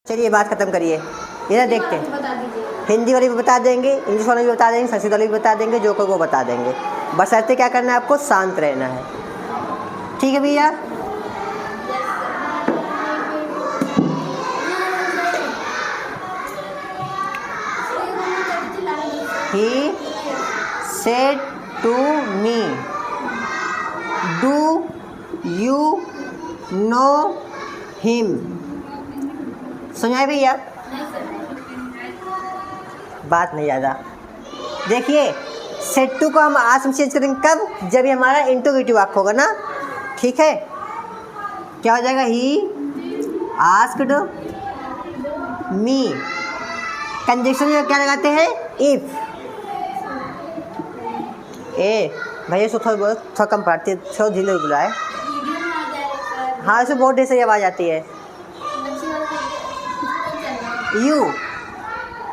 चलिए बात ख़त्म करिए, इधर देखते हैं। हिंदी वाली भी बता देंगे, इंग्लिश वाली भी बता देंगे, संस्कृत वाली भी बता देंगे, जो को वो बता देंगे। बशर्ते क्या करना है आपको, शांत रहना है। ठीक है भैया। He said to me, do you know him? सुनाए भैया, बात नहीं ज़्यादा। देखिए सेट टू को हम आज में चेंज करेंगे कब, जब ये हमारा इंटरोगेटिव वाक्य होगा ना। ठीक है, क्या हो जाएगा, ही आस्क्ड मी। कंजक्शन में क्या लगाते हैं, इफ। ए भैया इसको थोड़ा कम पढ़ती है, थोड़ा धीरे बुलाए। हाँ इसमें बहुत ढेर सारी आवाज़ आती है।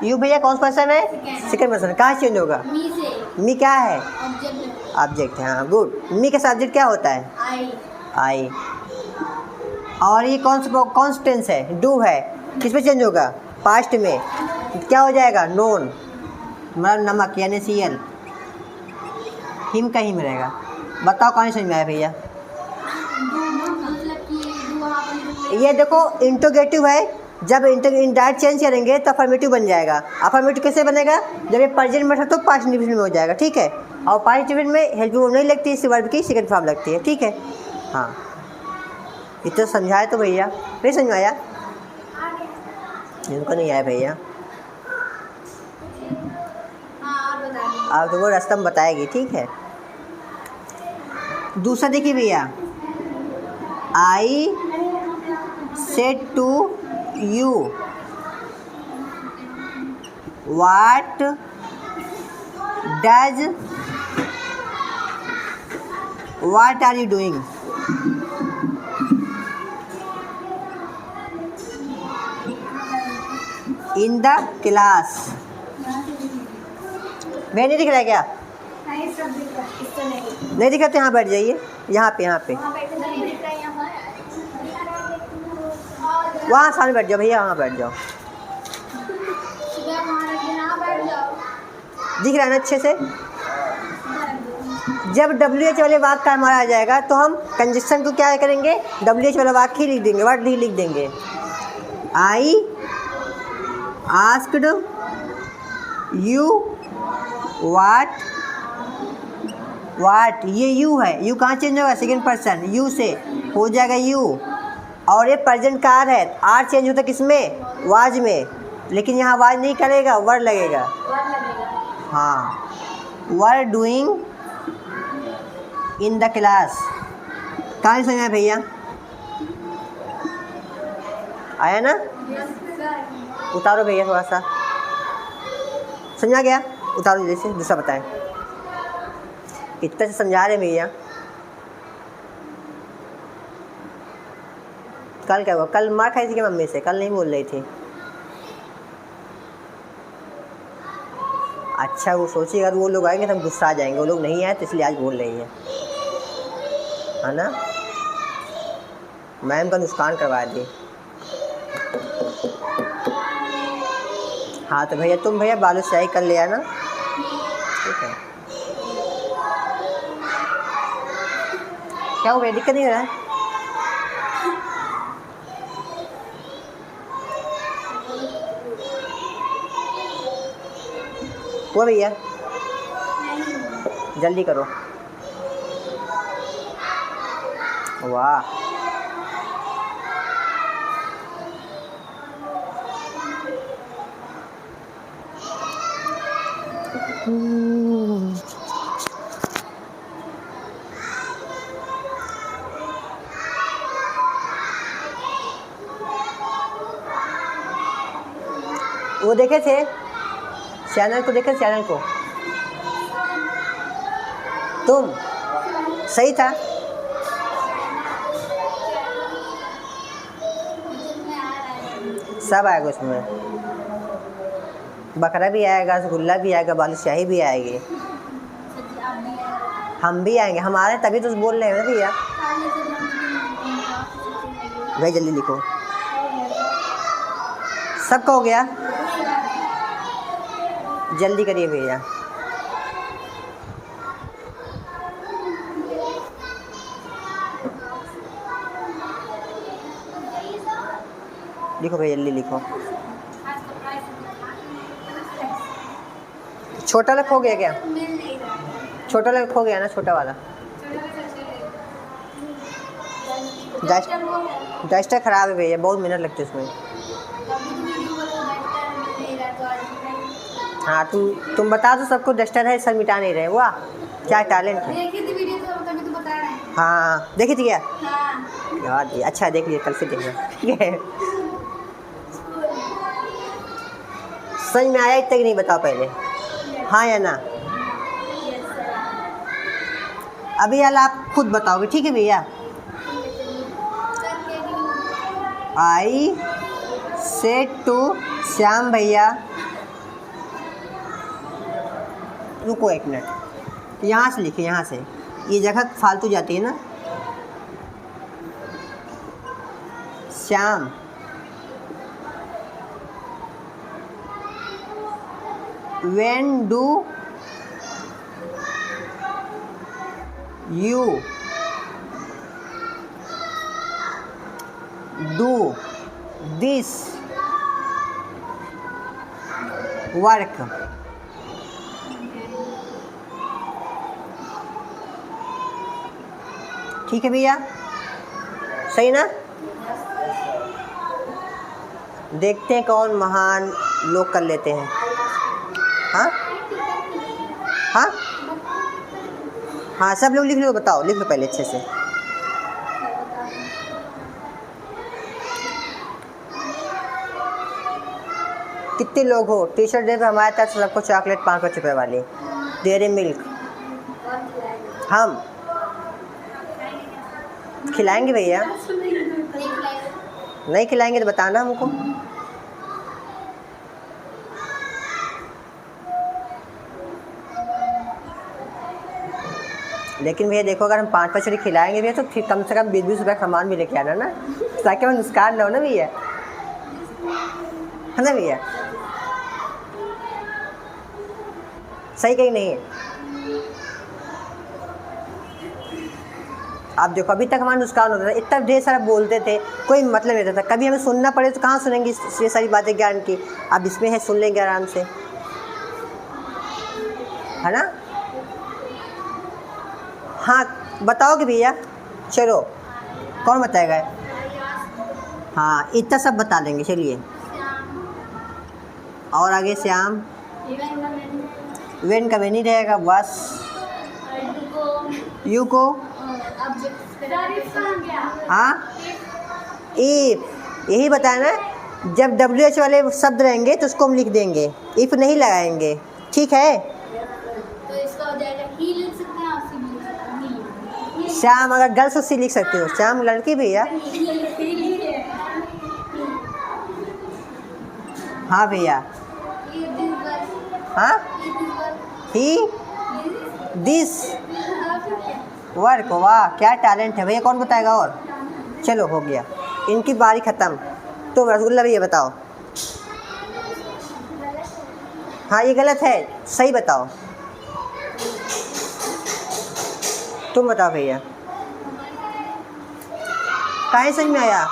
यू भैया कौन सा पर्सन है, सेकंड पर्सन। कहाँ चेंज होगा, मी क्या है, ऑब्जेक्ट है। हाँ गुड। मी का सब्जेक्ट क्या होता है, आई। और ये कौन सा टेंस है, डू है। किस पे चेंज होगा, पास्ट में। क्या हो जाएगा, नोन, मतलब नमक यानी सीएल। हिम का हिम रहेगा। बताओ कौन समझ में आया भैया। ये देखो इंटरोगेटिव है, जब इंडायरेक्ट चेंज करेंगे तो अफर्मेटिव बन जाएगा। अफर्मेटिव कैसे बनेगा, जब ये प्रेजेंट में था तो पास्ट डिविजन में हो जाएगा। ठीक है, और पास्ट डिविजन में हेल्पिंग वर्ब नहीं लगती, इस वर्ब की सेकंड फॉर्म लगती है। ठीक है, हाँ इतना समझाए तो भैया, नहीं समझ में आया, इनको नहीं आया भैया। आप तो वो रास्ता में बताएगी। ठीक है, दूसरा देखिए भैया, I said to you what are you doing. In the class. मैं नहीं दिख रहा है क्या, नहीं दिख रहा तो यहाँ बैठ जाइए, यहाँ पे वहाँ सामने बैठ जाओ भैया, वहाँ बैठ जाओ। दिख रहा है ना अच्छे से। जब WH वाले वाक्य का हमारा आ जाएगा तो हम कंजक्शन को क्या करेंगे, WH वाला वाक्य ही लिख देंगे, वर्ड ही लिख देंगे। आई आस्क्ड यू व्हाट, ये यू है, यू कहाँ चेंज होगा, सेकंड पर्सन, यू से हो जाएगा यू। और ये प्रेजेंट का आर है, आर चेंज होता है किसमें, वाज में, लेकिन यहाँ वाज नहीं करेगा, वर लगेगा। हाँ, were doing in the class. कहाँ समझ में भैया, आया ना। उतारो भैया थोड़ा सा, समझा गया, उतारो जैसे। दूसरा बताएं, इतना से समझा रहे भैया। कल क्या हुआ, कल मार खाई थी कि मम्मी से, कल नहीं बोल रही थी। अच्छा वो सोचिए अगर वो लोग आएंगे तो हम गुस्सा आ जाएंगे, वो लोग नहीं आए तो इसलिए आज बोल रही है ना। मैम का नुकसान करवा दी। हाँ तो भैया तुम भैया बालू स्याही कर लिया ना। ठीक है, क्या हुआ, दिक्कत नहीं हो रहा है। हुआ भैया, जल्दी करो। वाह, वो देखे थे चैनल को, देखे चैनल को, तुम सही था। सब आएगा उसमें, बकरा भी आएगा, रसगुल्ला भी आएगा, बालू स्याही भी आएगी, हम भी आएंगे। हमारे तभी तो बोल रहे हैं ना भैया। भाई जल्दी लिखो। सबका हो गया? जल्दी करिए भैया। लिखो भैया, जल्दी लिखो। छोटा वाला खो गया क्या? छोटा वाला खो गया ना, छोटा वाला। डस्टर ख़राब है भैया, बहुत मेहनत लगती है उसमें। हाँ, तुम बता दो सबको डस्टर है, सर मिटा नहीं रहे। वाह, क्या टैलेंट है। हाँ, देखी थी क्या? यार अच्छा, देख लिया, कल से देखना, ठीक है। समझ में आया इतना कि नहीं, बताओ पहले, हाँ या ना? अभी यार आप खुद बताओगे, ठीक है भैया? आई सेड टू श्याम भैया, रुको एक मिनट, यहाँ से लिखिए, यहाँ से, ये जगह फालतू जाती है ना। Shyam when do you do this work? ठीक है भैया, सही ना? देखते हैं कौन महान लोग कर लेते हैं। हाँ हाँ हाँ, सब लोग लिख लो, बताओ, लिख लो पहले अच्छे से। कितने लोग हो? टी शर्ट डे पे हमारे तरफ से सबको चॉकलेट 5 रुपये वाली, डेयरी मिल्क। हम खिलाएंगे भैया, नहीं खिलाएंगे तो बताना हमको। लेकिन भैया देखो, अगर हम 5-5 रुपये खिलाएंगे भैया तो फिर कम से कम 20-20 रुपये सामान भी लेके आना ना, ताकि हमें नुकसान ना हो ना भैया, है ना भैया? सही कहीं नहीं है? आप देखो, अभी तक हमारा नुकसान होता था, इतना ढेर सारा बोलते थे, कोई मतलब नहीं रहता था। कभी हमें सुनना पड़े तो कहाँ सुनेंगे ये सारी बातें ज्ञान की। अब इसमें है, सुन लेंगे आराम से, है ना? हाँ, बताओगे भैया? चलो, कौन बताएगा? हाँ, इतना सब बता देंगे, चलिए। और आगे श्याम, वेन का वेन ही रहेगा बस। यू को हाँ, इफ, यही बताया ना, जब WH वाले शब्द रहेंगे तो उसको हम लिख देंगे, इफ नहीं लगाएंगे, ठीक है? तो इसका हो जाएगा ही लिख सकते हैं, आप सी भी लिख सकते हैं। श्याम, अगर गर्ल्स सी लिख सकते हो, श्याम लड़की भैया। हाँ भैया, हाँ, ही दिस वर्क। वाह, क्या टैलेंट है भैया, कौन बताएगा? और चलो, हो गया, इनकी बारी ख़त्म। तो रसगुल्ला भैया बताओ। हाँ, ये गलत है, सही बताओ। तुम बताओ भैया, काहे समझ में आया?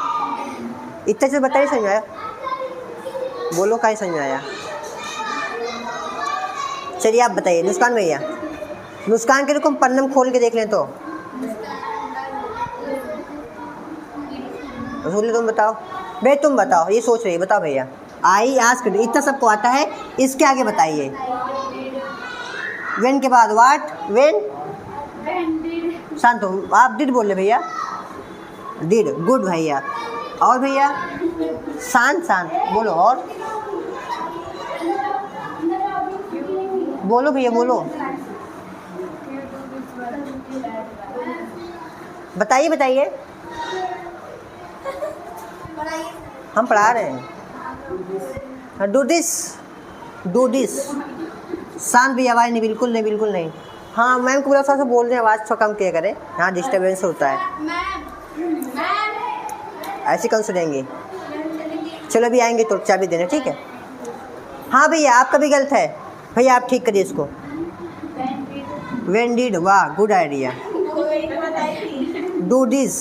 इतने से बताइए, समझ में आया? बोलो, काहे समझ में आया? चलिए आप बताइए। नुस्कान भैया, नुस्कान के रुको, पन्नम खोल के देख लें तो। रसूल तुम बताओ भैया, तुम बताओ, ये सोच रही, बताओ भैया। आई आस्क, इतना सबको आता है, इसके आगे बताइए। वेन के बाद वाट? वेन, शांत हो, आप डिड बोल रहे भैया, डिड, गुड भैया। और भैया, शांत शांत बोलो, और बोलो भैया, बोलो, बताइए बताइए, हम पढ़ा रहे हैं। Do this, do this. शांत भी, आवाज़ नहीं, बिल्कुल नहीं, बिल्कुल नहीं। हाँ, मैम को बोला थोड़ा सा बोल दें, आवाज़ थोड़ा कम किया करें, हाँ डिस्टर्बेंस होता है। ऐसे कौन सुनेंगे? चलो अभी आएंगे तो चाबी देना, ठीक है। हाँ भैया आपका भी गलत है भैया, आप ठीक करिए इसको। When did, वाह गुड आइडिया। डू दिस,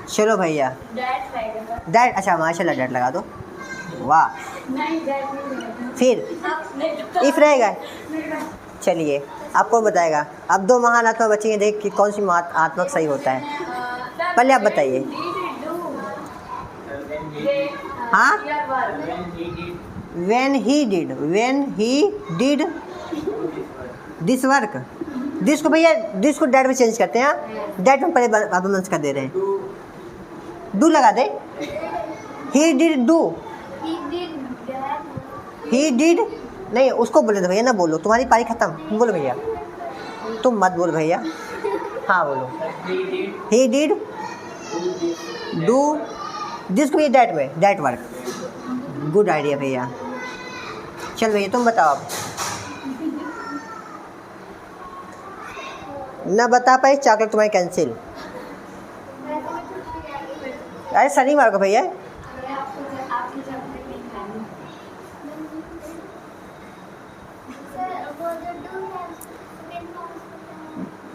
चलो भैया। दैट, अच्छा माशाल्लाह दैट लगा दो, वाह। फिर इफ रहेगा, चलिए आपको बताएगा। अब 2 महान आत्मा बची हैं, देख कि कौन सी आत्मक सही होता है, पहले आप बताइए। हाँ, when he did this work, this को भैया, दिस को डैट में चेंज करते हैं। डैट में पहले अबमंस कर दे रहे हैं, डू लगा दे। ही डिड नहीं, उसको बोले तो भैया ना बोलो, तुम्हारी पारी खत्म, बोलो भैया, तुम मत बोलो भैया। हाँ बोलो, ही डिड डू दिस को, ये डैट में, डैट वर्क, गुड आइडिया भैया। चल भैया तुम बताओ अब। ना बता पाए चॉकलेट तुम्हारी कैंसिल। अरे शनिवार को भैया।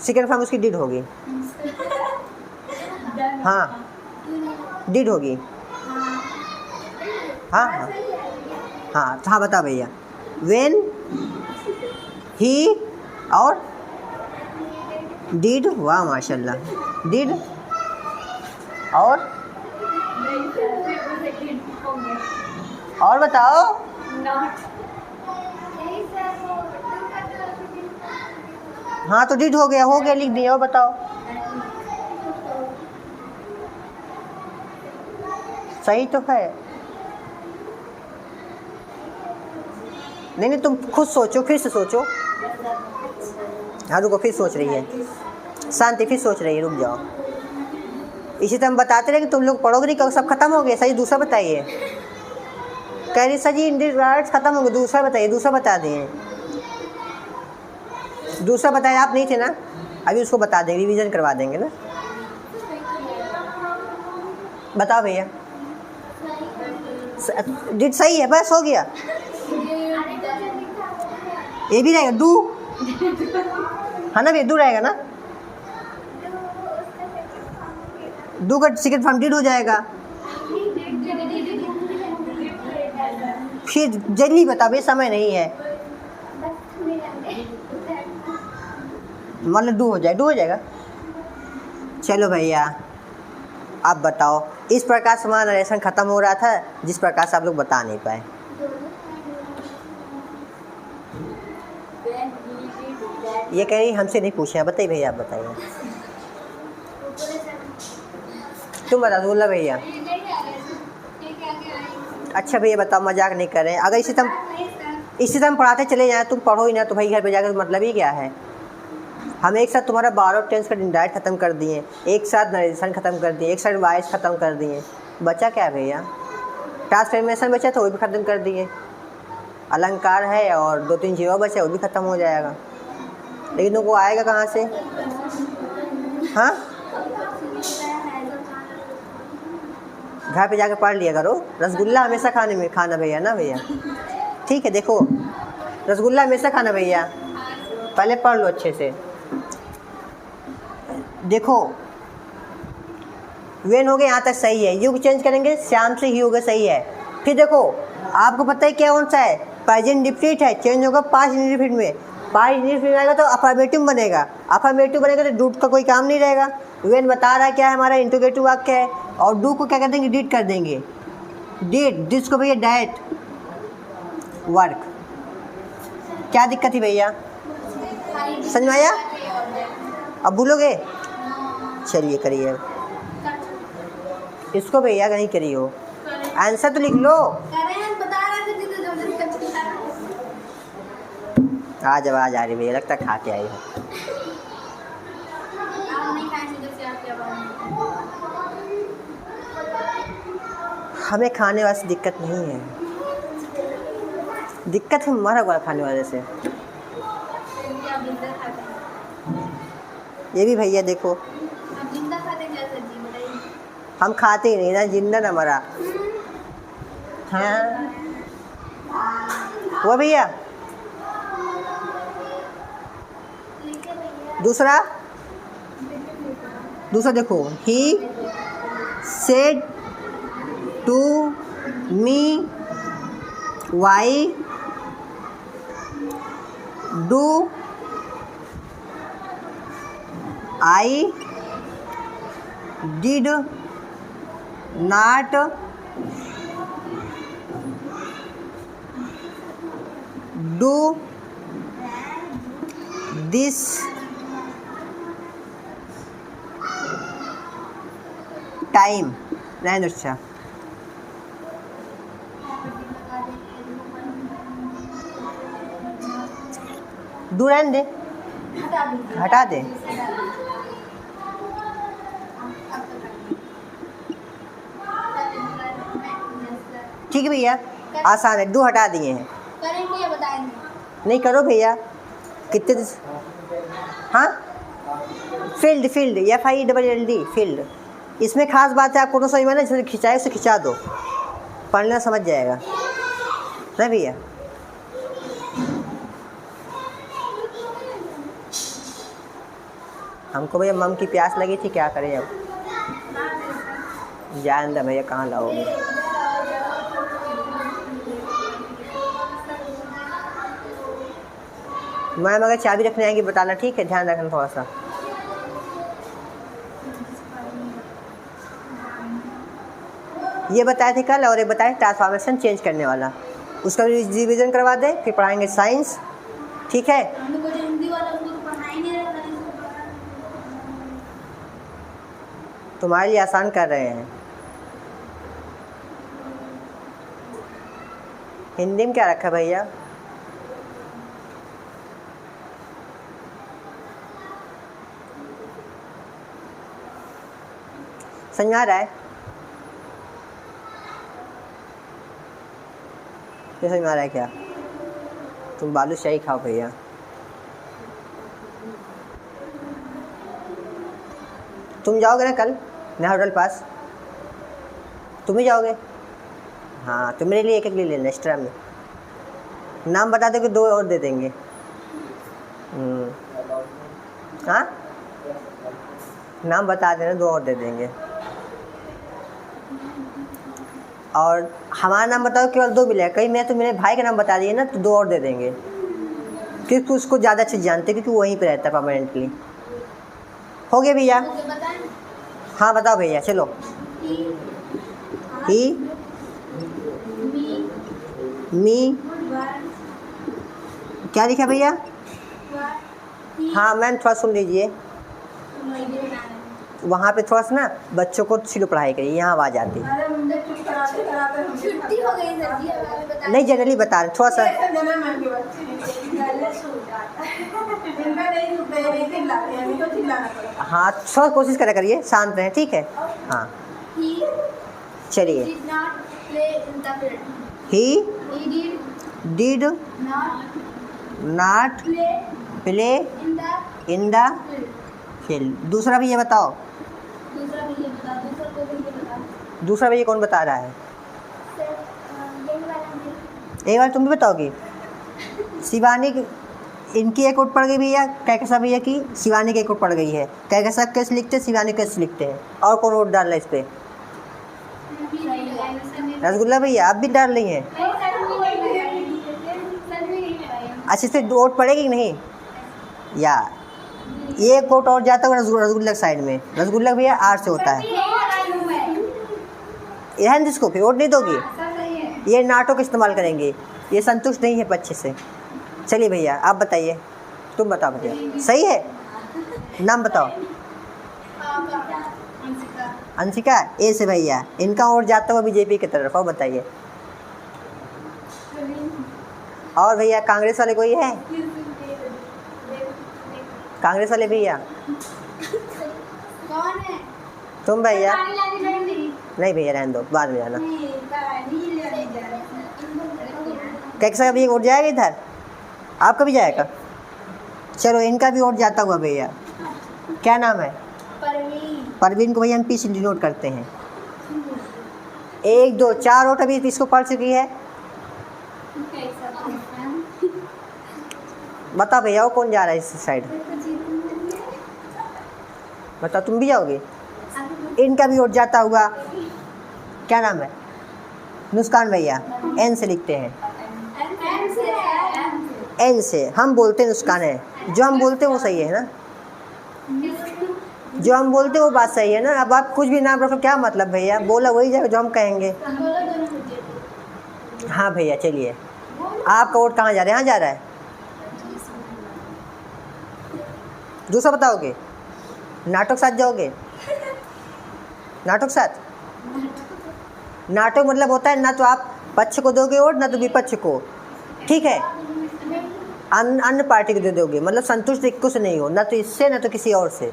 सेकेंड फॉर्म उसकी डिड होगी। हाँ डिड होगी। हाँ हाँ हाँ तो हाँ बता भैया। वेन ही और डिड, वाह माशाल्लाह, डिड और बताओ। हाँ तो डिड हो गया लिख दिया, और बताओ। सही तो है। नहीं तुम खुद सोचो, फिर से सोचो। हाँ रुको, फिर सोच रही है शांति, फिर सोच रही है, रुक जाओ। इसी तरह हम बताते रहे कि तुम लोग पढ़ोगे नहीं, कब सब खत्म हो गया। सही दूसरा बताइए। कह रही सर जी इंडियन वर्ड्स खत्म हो गए, दूसरा बताइए। दूसरा बता दिए, दूसरा बताए आप नहीं थे ना, अभी उसको बता देंगे, रिवीजन करवा देंगे ना। बताओ भैया। डिड सही है, बस हो गया। ये भी रहेगा डू, है ना भैया, डू रहेगा ना। डू का सेकंड फॉर्म डिड हो जाएगा। फिर जल्दी बता भैया, समय नहीं है। मतलब डू हो जाएगा। चलो भैया आप बताओ। इस प्रकार से हमारा नरेशन ख़त्म हो रहा था, जिस प्रकार से आप लोग बता नहीं पाए। ये कह रही हमसे नहीं पूछा, बताइए भैया, आप बताइए। तुम बता दो भैया। अच्छा भैया बताओ, मजाक नहीं कर रहे हैं। अगर इसी तरह पढ़ाते चले जाएँ, तुम पढ़ो ही ना, तो भाई घर पे जाकर मतलब ही क्या है। हम एक साथ तुम्हारा 12 टेंस का इंडायरेक्ट ख़त्म कर दिए, एक साथ नरेशन ख़त्म कर दिए, एक साथ वॉइस ख़त्म कर दिए। बचा क्या भैया? ट्रांसफॉर्मेशन बचा था, वो भी ख़त्म कर दिए। अलंकार है और 2-3 जीरो बचा, वो भी ख़त्म हो जाएगा। लेकिन तुमको आएगा कहाँ से? हाँ घर पे जाकर पढ़ लिया करो। रसगुल्ला हमेशा खाना भैया ना भैया, ठीक है। देखो रसगुल्ला हमेशा खाना भैया, पहले पढ़ लो अच्छे से। देखो वेन हो गया, यहाँ तक सही है। युग चेंज करेंगे, श्याम से ही होगा, सही है। फिर देखो आपको पता है क्या कौन सा है? प्रेजेंट इंडेफिनिट है, चेंज होगा पास्ट इंडेफिनिट में। पास्ट इंडेफिनिट आएगा तो अफर्मेटिव बनेगा, अफर्मेटिव बनेगा तो डू का कोई काम नहीं रहेगा। वेन बता रहा है क्या है, हमारा इंट्रोगेटिव वाक्य है। और डू को क्या कर देंगे? डिड कर देंगे। डिड, दिस को भैया डैट वर्क। क्या दिक्कत थी भैया? समझ में आया? अब भूलोगे? चलिए करिए इसको भैया, नहीं करिए हो। आंसर तो लिख लो। आज आवाज आ रही भैया, लगता है खा के आई है। हमें खाने वाले से दिक्कत नहीं है, दिक्कत है हमारा वाला खाने वाले से। ये भी भैया देखो, जिंदा खाते क्या सब्जी बताइए? हम खाते ही नहीं ना, जिंदा ना मरा। हाँ वो भैया। दूसरा देखो, he said to me why do I did not do this time. नहीं अच्छा, डू रहने दे, हटा दे। ठीक है भैया, आसान है, डू हटा दिए हैं। करेंगे या बताएंगे? नहीं करो भैया, कितने हाँ फील्ड FILD फील्ड। इसमें खास बात है, आपको तो समझ में ना, जिसे खिंचाए उसे खिंचा दो, पढ़ना समझ जाएगा ना भैया। हमको भैया मम की प्यास लगी थी, क्या करें अब, जान दे भैया, कहाँ लाओगे। मैम अगर चाबी रखने आएंगी बताना, ठीक है, ध्यान रखना थोड़ा सा। ये बताए थे कल, और ये बताए ट्रांसफॉर्मेशन चेंज करने वाला, उसका रिवीजन करवा दे, फिर पढ़ाएंगे साइंस, ठीक है। तुम्हारे लिए आसान कर रहे हैं। हिंदी में क्या रखा भैया? समझ आ रहा है? ये समझ आ रहा है क्या? तुम बालूशाही खाओ भैया। तुम जाओगे ना कल नया होटल पास? तुम ही जाओगे? हाँ, तो मेरे लिए एक ले लेना एक्स्ट्रा में। नाम बता दो कि 2 और दे देंगे। हाँ, नाम बता देना, 2 और दे देंगे। और हमारा नाम बताओ, केवल 2 मिलेगा। कहीं मैं तो मेरे भाई का नाम बता दिए ना, तो 2 और दे देंगे, क्योंकि उसको ज़्यादा अच्छे जानते, क्योंकि वहीं पे रहता है परमानेंटली। हो गया भैया? हाँ बताओ भैया, चलो। ही मी क्या लिखा भैया? हाँ मैम, थोड़ा सुन लीजिए, वहाँ पे थोड़ा सा ना बच्चों को स्लो पढ़ाई करिए, यहाँ आवाज़ आती है। नहीं, जनरली बता रहे, थोड़ा सा। हाँ, थोड़ा कोशिश करा करिए, शांत रहें, ठीक है। हाँ चलिए। He did not play in the field. दूसरा भी ये बताओ। दूसरा भैया कौन बता रहा है? एक बार तुम भी बताओगी। शिवानी, इनकी एक कोट पड़ गई भैया, कैसा भैया की, शिवानी की एक कोट पड़ गई है। कैसा कैसे लिखते हैं, शिवानी कैसे लिखते हैं, और कौन वोट डाल रहा है इस पर? रसगुल्ला भैया, आप भी डाल रही हैं? अच्छा, इससे वोट पड़ेगी कि नहीं यार? ये कोट और जाता है रसगुल्ला साइड में। रसगुल्ला भैया 8 से होता है। रहने जिसको फिर वोट नहीं दोगी, ये नाटों का इस्तेमाल करेंगे, ये संतुष्ट नहीं है बच्चे से। चलिए भैया आप बताइए, तुम बताओ भैया, सही है? नाम बताओ। अंशिका, ए से भैया, इनका वोट जाता हुआ बीजेपी की तरफ। और बताइए। और भैया कांग्रेस वाले कोई है? कांग्रेस वाले भैया? कौन है? तुम भैया? नहीं भैया, रहने दो, बाद में जाना। कैसा भी वोट जाएगा इधर? आपका भी जाएगा? चलो, इनका भी वोट जाता हुआ भैया। क्या नाम है? परवीन। परवीन को भैया हम पीछे डिनोट करते हैं। 1 2 4 ओट अभी इसको पढ़ चुकी है। बताओ भैया वो कौन जा रहा है इस साइड? बताओ तुम भी जाओगे? इनका भी ओट जाता हुआ। क्या नाम है? नुस्कान भैया। एन से लिखते हैं, एन से। हम बोलते हैं नुस्कान है, जो हम बोलते हैं वो सही है ना, जो हम बोलते हैं वो बात सही है ना। अब आप कुछ भी नाम रखो क्या मतलब भैया, बोला वही जाएगा जो हम कहेंगे। हाँ भैया चलिए, आपका वोट कहाँ जा रहा है? यहाँ जा रहा है। दूसरा बताओगे? नाटक साथ जाओगे? नाटक साथ? नाटक मतलब होता है ना तो आप पक्ष को दोगे वोट, ना तो विपक्ष को, ठीक है। अन्य पार्टी को दे दोगे, मतलब संतुष्ट इक्को से नहीं हो, ना तो इससे ना तो किसी और से।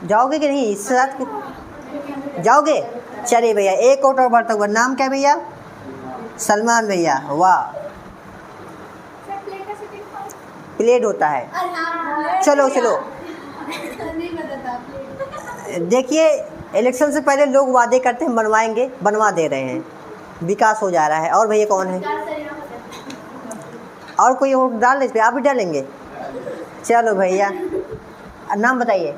जाओगे कि नहीं? इससे साथ जाओगे? चलिए भैया एक वोट और बढ़ता हुआ। नाम क्या भैया? सलमान भैया। वाह, प्लेट होता है। चलो चलो, देखिए इलेक्शन से पहले लोग वादे करते हैं बनवाएंगे, बनवा दे रहे हैं, विकास हो जा रहा है। और भैया कौन है? और कोई वोट डाल इस पर? आप भी डालेंगे? चलो भैया नाम बताइए।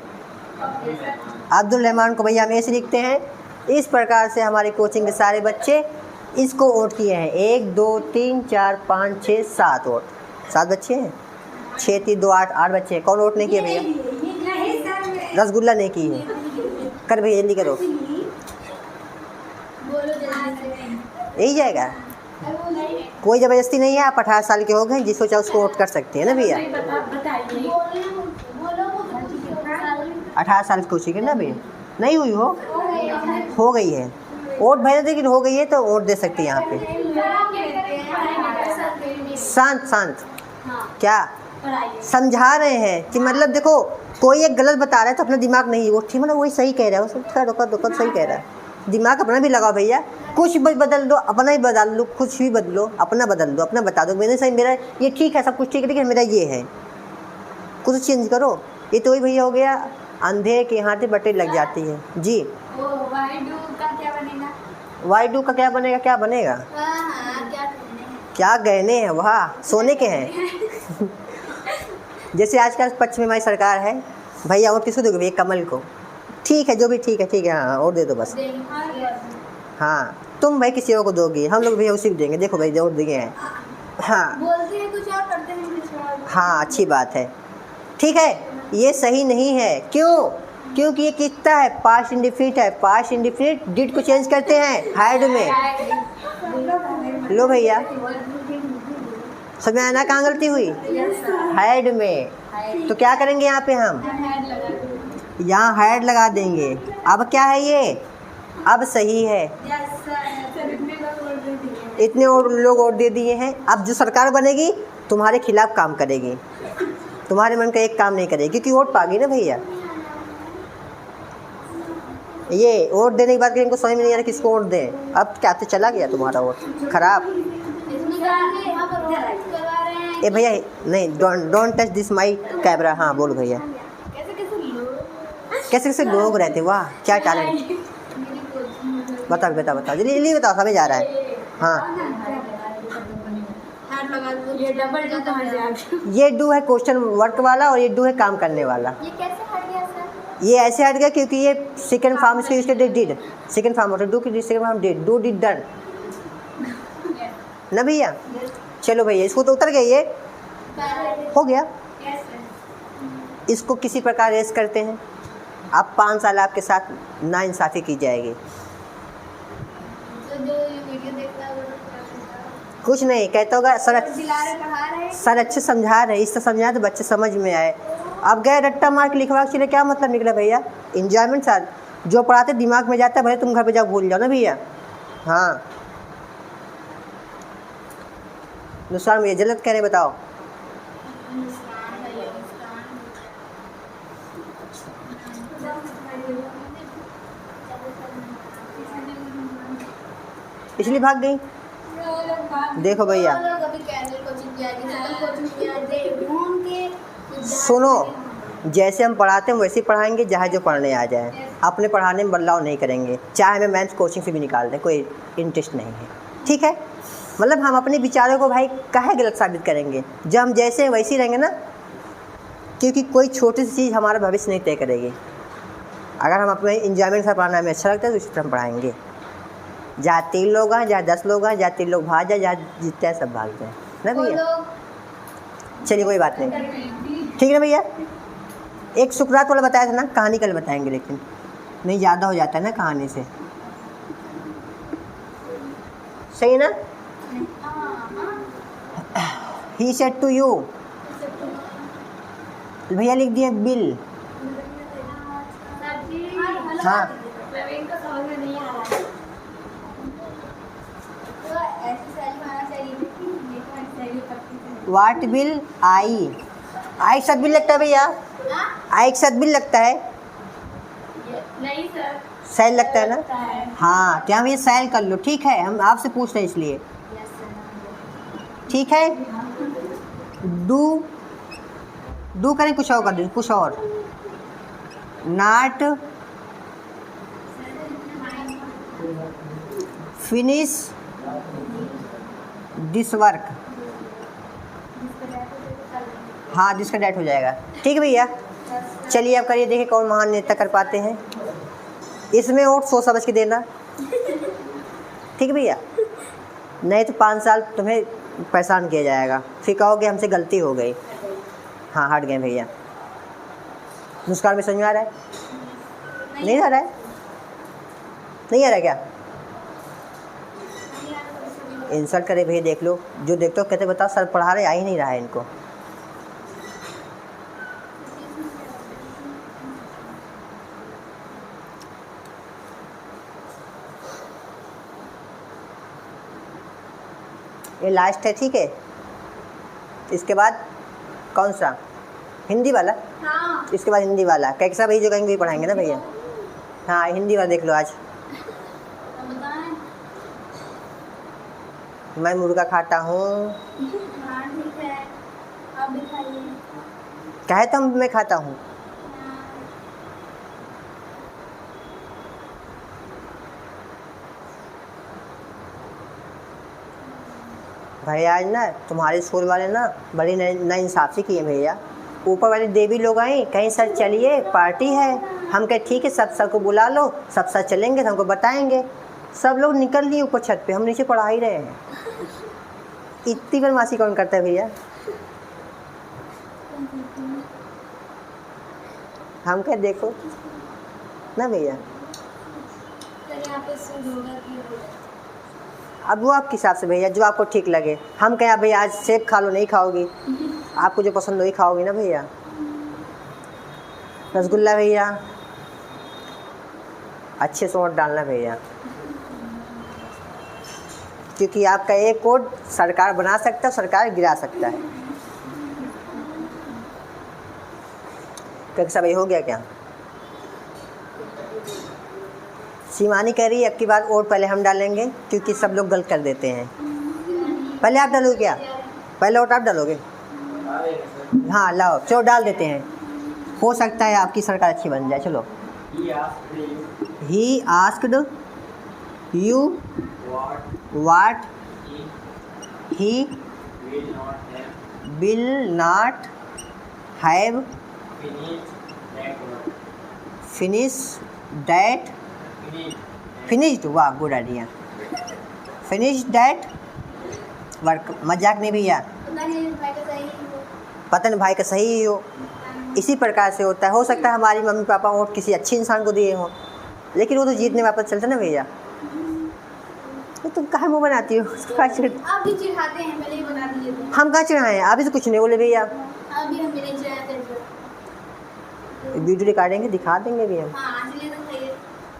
अब्दुल रहमान को भैया हम ऐसे लिखते हैं। इस प्रकार से हमारी कोचिंग के सारे बच्चे इसको वोट किए हैं। 1 2 3 4 5 6 7 वोट। 7 बच्चे हैं, 6 3 2 8 8 बच्चे हैं। कौन वोट नहीं किया भैया? रसगुल्ला नहीं की है। कर भैया जल्दी करो, यही जाएगा। कोई ज़बरदस्ती नहीं है, आप 18 साल के हो गए, जिसको चाहे उसको वोट कर सकते हैं ना भैया। 18 साल की कोशिश है ना भैया? नहीं हुई हो गई है वोट भैया, लेकिन हो गई है तो वोट दे सकती है यहाँ पे। शांत शांत, क्या समझा रहे हैं कि मतलब देखो कोई एक गलत बता रहा है तो अपना दिमाग नहीं, वो ठीक मतलब वही सही कह रहा है, वो सब सही कह रहा है। दिमाग अपना भी लगाओ भैया, कुछ बदल दो, अपना ही बदल लो, कुछ भी बदलो, अपना बदल दो, अपना बता दो मैंने सही, मेरा ये ठीक है, सब कुछ ठीक है लेकिन मेरा ये है, कुछ चेंज करो। ये तो वही भैया हो गया, अंधेरे के हाथे बटें लग जाती है जी। वाई2 का क्या बनेगा? क्या बनेगा? क्या गहने हैं वहाँ, सोने के हैं। जैसे आजकल पक्ष में हमारी सरकार है भैया, वोट किसको दोगे भैया? कमल को। ठीक है, जो भी ठीक है, हाँ और दे दो बस। हाँ तुम भाई किसी और को दोगे, हम लोग भैया उसी को देंगे। देखो भाई वोट दिए हैं। हाँ बोलते हैं कुछ और करते हैं कुछ और। हाँ अच्छी बात है, ठीक है। ये सही नहीं है, क्यों? क्योंकि ये कितना है, पास्ट इंडिफिनिट है। पास्ट इंडिफिनिट डिड को चेंज करते हैं हैड में। लो भैया समझ आना कहाँ गलती हुई? हैड में। तो क्या करेंगे यहाँ पे हम? यहाँ हैड लगा देंगे। अब क्या है ये? अब सही है। इतने और लोग वोट दे दिए हैं। अब जो सरकार बनेगी तुम्हारे खिलाफ काम करेगी, तुम्हारे मन का एक काम नहीं करेगी, क्योंकि वोट पागी ना भैया। ये वोट देने के बाद इनको समझ में नहीं आ रहा किसको वोट दें। अब क्या तो चला गया तुम्हारा वोट खराब। ए भैया नहीं, don't touch this my camera. हाँ बोलो भैया। कैसे कैसे लोग रहते, वाह क्या टैलेंट। बताओ बताओ बताओ जल्दी जल्दी बताओ, समझ आ रहा है। हाँ ये डू है क्वेश्चन वर्क वाला और ये डू है काम करने वाला। ये कैसे हट गया सर? ये ऐसे हट गया क्योंकि ये सेकंड फॉर्म इसके यूज करते डिड, सेकंड फॉर्म होता है डू की, second form did, do did done ना भैया। चलो भैया इसको तो उतर गया, ये हो गया। इसको किसी प्रकार रेस करते हैं। अब 5 साल आपके साथ नाइंसाफ़ी की जाएगी। कुछ नहीं कहता होगा सर अच्छे समझा रहे, इससे समझा तो बच्चे समझ में आए। अब गए रट्टा मार के लिखवा के, क्या मतलब निकला भैया? इंजॉयमेंट साथ जो पढ़ाते दिमाग में जाता है, भले तुम घर पे जाओ भूल जाओ ना भैया। हाँ नुकसान भैया जल्द कह रहे बताओ। इसलिए भाग गई। देखो भैया सुनो, जैसे हम पढ़ाते हैं वैसे ही पढ़ाएंगे, जहाँ जो पढ़ने आ जाए। अपने पढ़ाने में बदलाव नहीं करेंगे, चाहे हमें मैथ्स कोचिंग से भी निकाल दें, कोई इंटरेस्ट नहीं है, ठीक है। मतलब हम अपने विचारों को भाई काहे गलत साबित करेंगे, जब हम जैसे वैसे ही रहेंगे ना, क्योंकि कोई छोटी सी चीज़ हमारा भविष्य नहीं तय करेगी। अगर हम अपने इंजॉयमेंट से पढ़ाना हमें अच्छा लगता है तो इसी तरह हम पढ़ाएंगे। जहाँ 3 लोग हैं, जहाँ 10 लोग हैं, जहाँ 3 लोग भाग जाए, जहाँ जीतते हैं सब भागते हैं ना भैया। चलिए कोई बात नहीं, ठीक है ना भैया। एक सुकरात वाला बताया था ना, कहानी कल बताएंगे, लेकिन नहीं ज़्यादा हो जाता है ना कहानी से, सही है ना। ही सेड टू यू, भैया लिख दिए बिल। हाँ वाट बिल आई, आई के साथ बिल लगता है भैया, आई के साथ बिल लगता है, नहीं सर, सैल लगता है ना। हाँ तो यहाँ भैया सैल कर लो, ठीक है, हम आपसे पूछ रहे हैं इसलिए, ठीक है। डू करें कुछ और कर दो, कुछ और। नॉट फिनिश दिस वर्क, हाँ जिसका डेट हो जाएगा, ठीक है भैया। चलिए अब करिए, देखिए कौन महान नेता कर पाते हैं। इसमें वोट सोच समझ के देना, ठीक है भैया, नहीं तो 5 साल तुम्हें परेशान किया जाएगा, फिर कहोगे हमसे गलती हो गई। हाँ हट गए भैया। नुस्खान में समझ में आ रहा है? नहीं आ रहा है? नहीं आ रहा है क्या? इंसल्ट करे भैया, देख लो, जो देखते हो कहते बताओ सर पढ़ा रहे, आ ही नहीं रहा है इनको। ये लास्ट है, ठीक है। इसके बाद कौन सा? हिंदी वाला। हाँ। इसके बाद हिंदी वाला, कैसा भाई जो कहेंगे वही पढ़ाएंगे ना भैया। हाँ हिंदी वाला देख लो आज। मैं मुर्गा खाता हूँ, कहे तो मैं खाता हूँ। भैया आज ना तुम्हारे स्कूल वाले ना बड़ी नाइंसाफ़ी किए भैया। ऊपर वाले देवी लोग आई, कहीं सर चलिए पार्टी है, हम कहे ठीक है, सब सर को बुला लो, सब सर चलेंगे तो हमको बताएंगे। सब लोग निकल लिए ऊपर छत पे, हम नीचे पढ़ा ही रहे हैं। इतनी बदमाशी कौन करता है भैया? हम कहे देखो ना भैया, अब वो आपके हिसाब से भैया, जो आपको ठीक लगे। हम कहें भैया आज सेब खा लो, नहीं खाओगी, आपको जो पसंद वही खाओगी ना भैया। रसगुल्ला भैया, अच्छे से वोट डालना भैया, क्योंकि आपका एक वोट सरकार बना सकता है, सरकार गिरा सकता है। कैसा भाई हो गया क्या? शिवानी कह रही है अब की बार वोट पहले हम डालेंगे, क्योंकि सब लोग गलत कर देते हैं। पहले आप डालोगे क्या? पहले वोट आप डालोगे? हाँ लाओ, चलो डाल देते हैं, हो सकता है आपकी सरकार अच्छी बन जाए। चलो। He asked you what he will not have finish that finished, वाह good idea, finish that work. मजाक नहीं भैया, पता नहीं भाई का सही ही हो। इसी प्रकार से होता है, हो सकता है हमारी मम्मी पापा वोट किसी अच्छे इंसान को दिए हों, लेकिन वो तो जीतने वापस चलते ना भैया। तो तुम कहाँ मुँह बनाती हो? आप भी चिढ़ाते हैं, पहले ही बता दिए थे। हम कहाँ चिढ़ाए हैं? अभी तो कुछ नहीं बोले भैया। अभी हम भी नहीं चिढ़ाते थे। वीडियो रिकॉर्डिंग दिखा देंगे भी हम। हाँ, इसलिए तो सही है।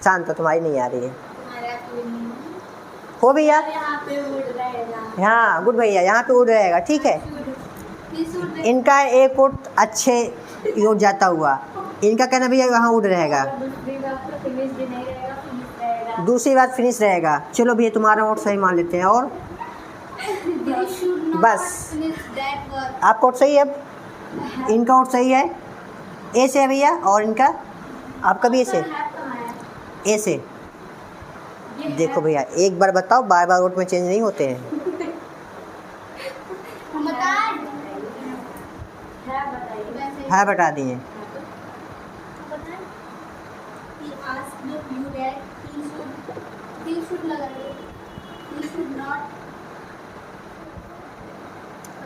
शांत तो तुम्हारी नहीं आ रही है। हमारे आपको भी नहीं है। हो भैया, यहाँ पे उड़ रहेगा। हाँ गुड भैया, यहाँ पे उड़ रहेगा, ठीक है। इनका एक वोट अच्छे योट जाता हुआ, इनका कहना भैया वहाँ उड़ रहेगा, दूसरी बात फिनिश रहेगा। चलो भैया तुम्हारा वोट सही मान लेते हैं। और बस आपका वोट सही है, अब इनका वोट सही है, ए से है भैया, और इनका आपका भी ए से। ए से। देखो भैया एक बार बताओ, बार बार वोट में चेंज नहीं होते हैं। है बता दिए।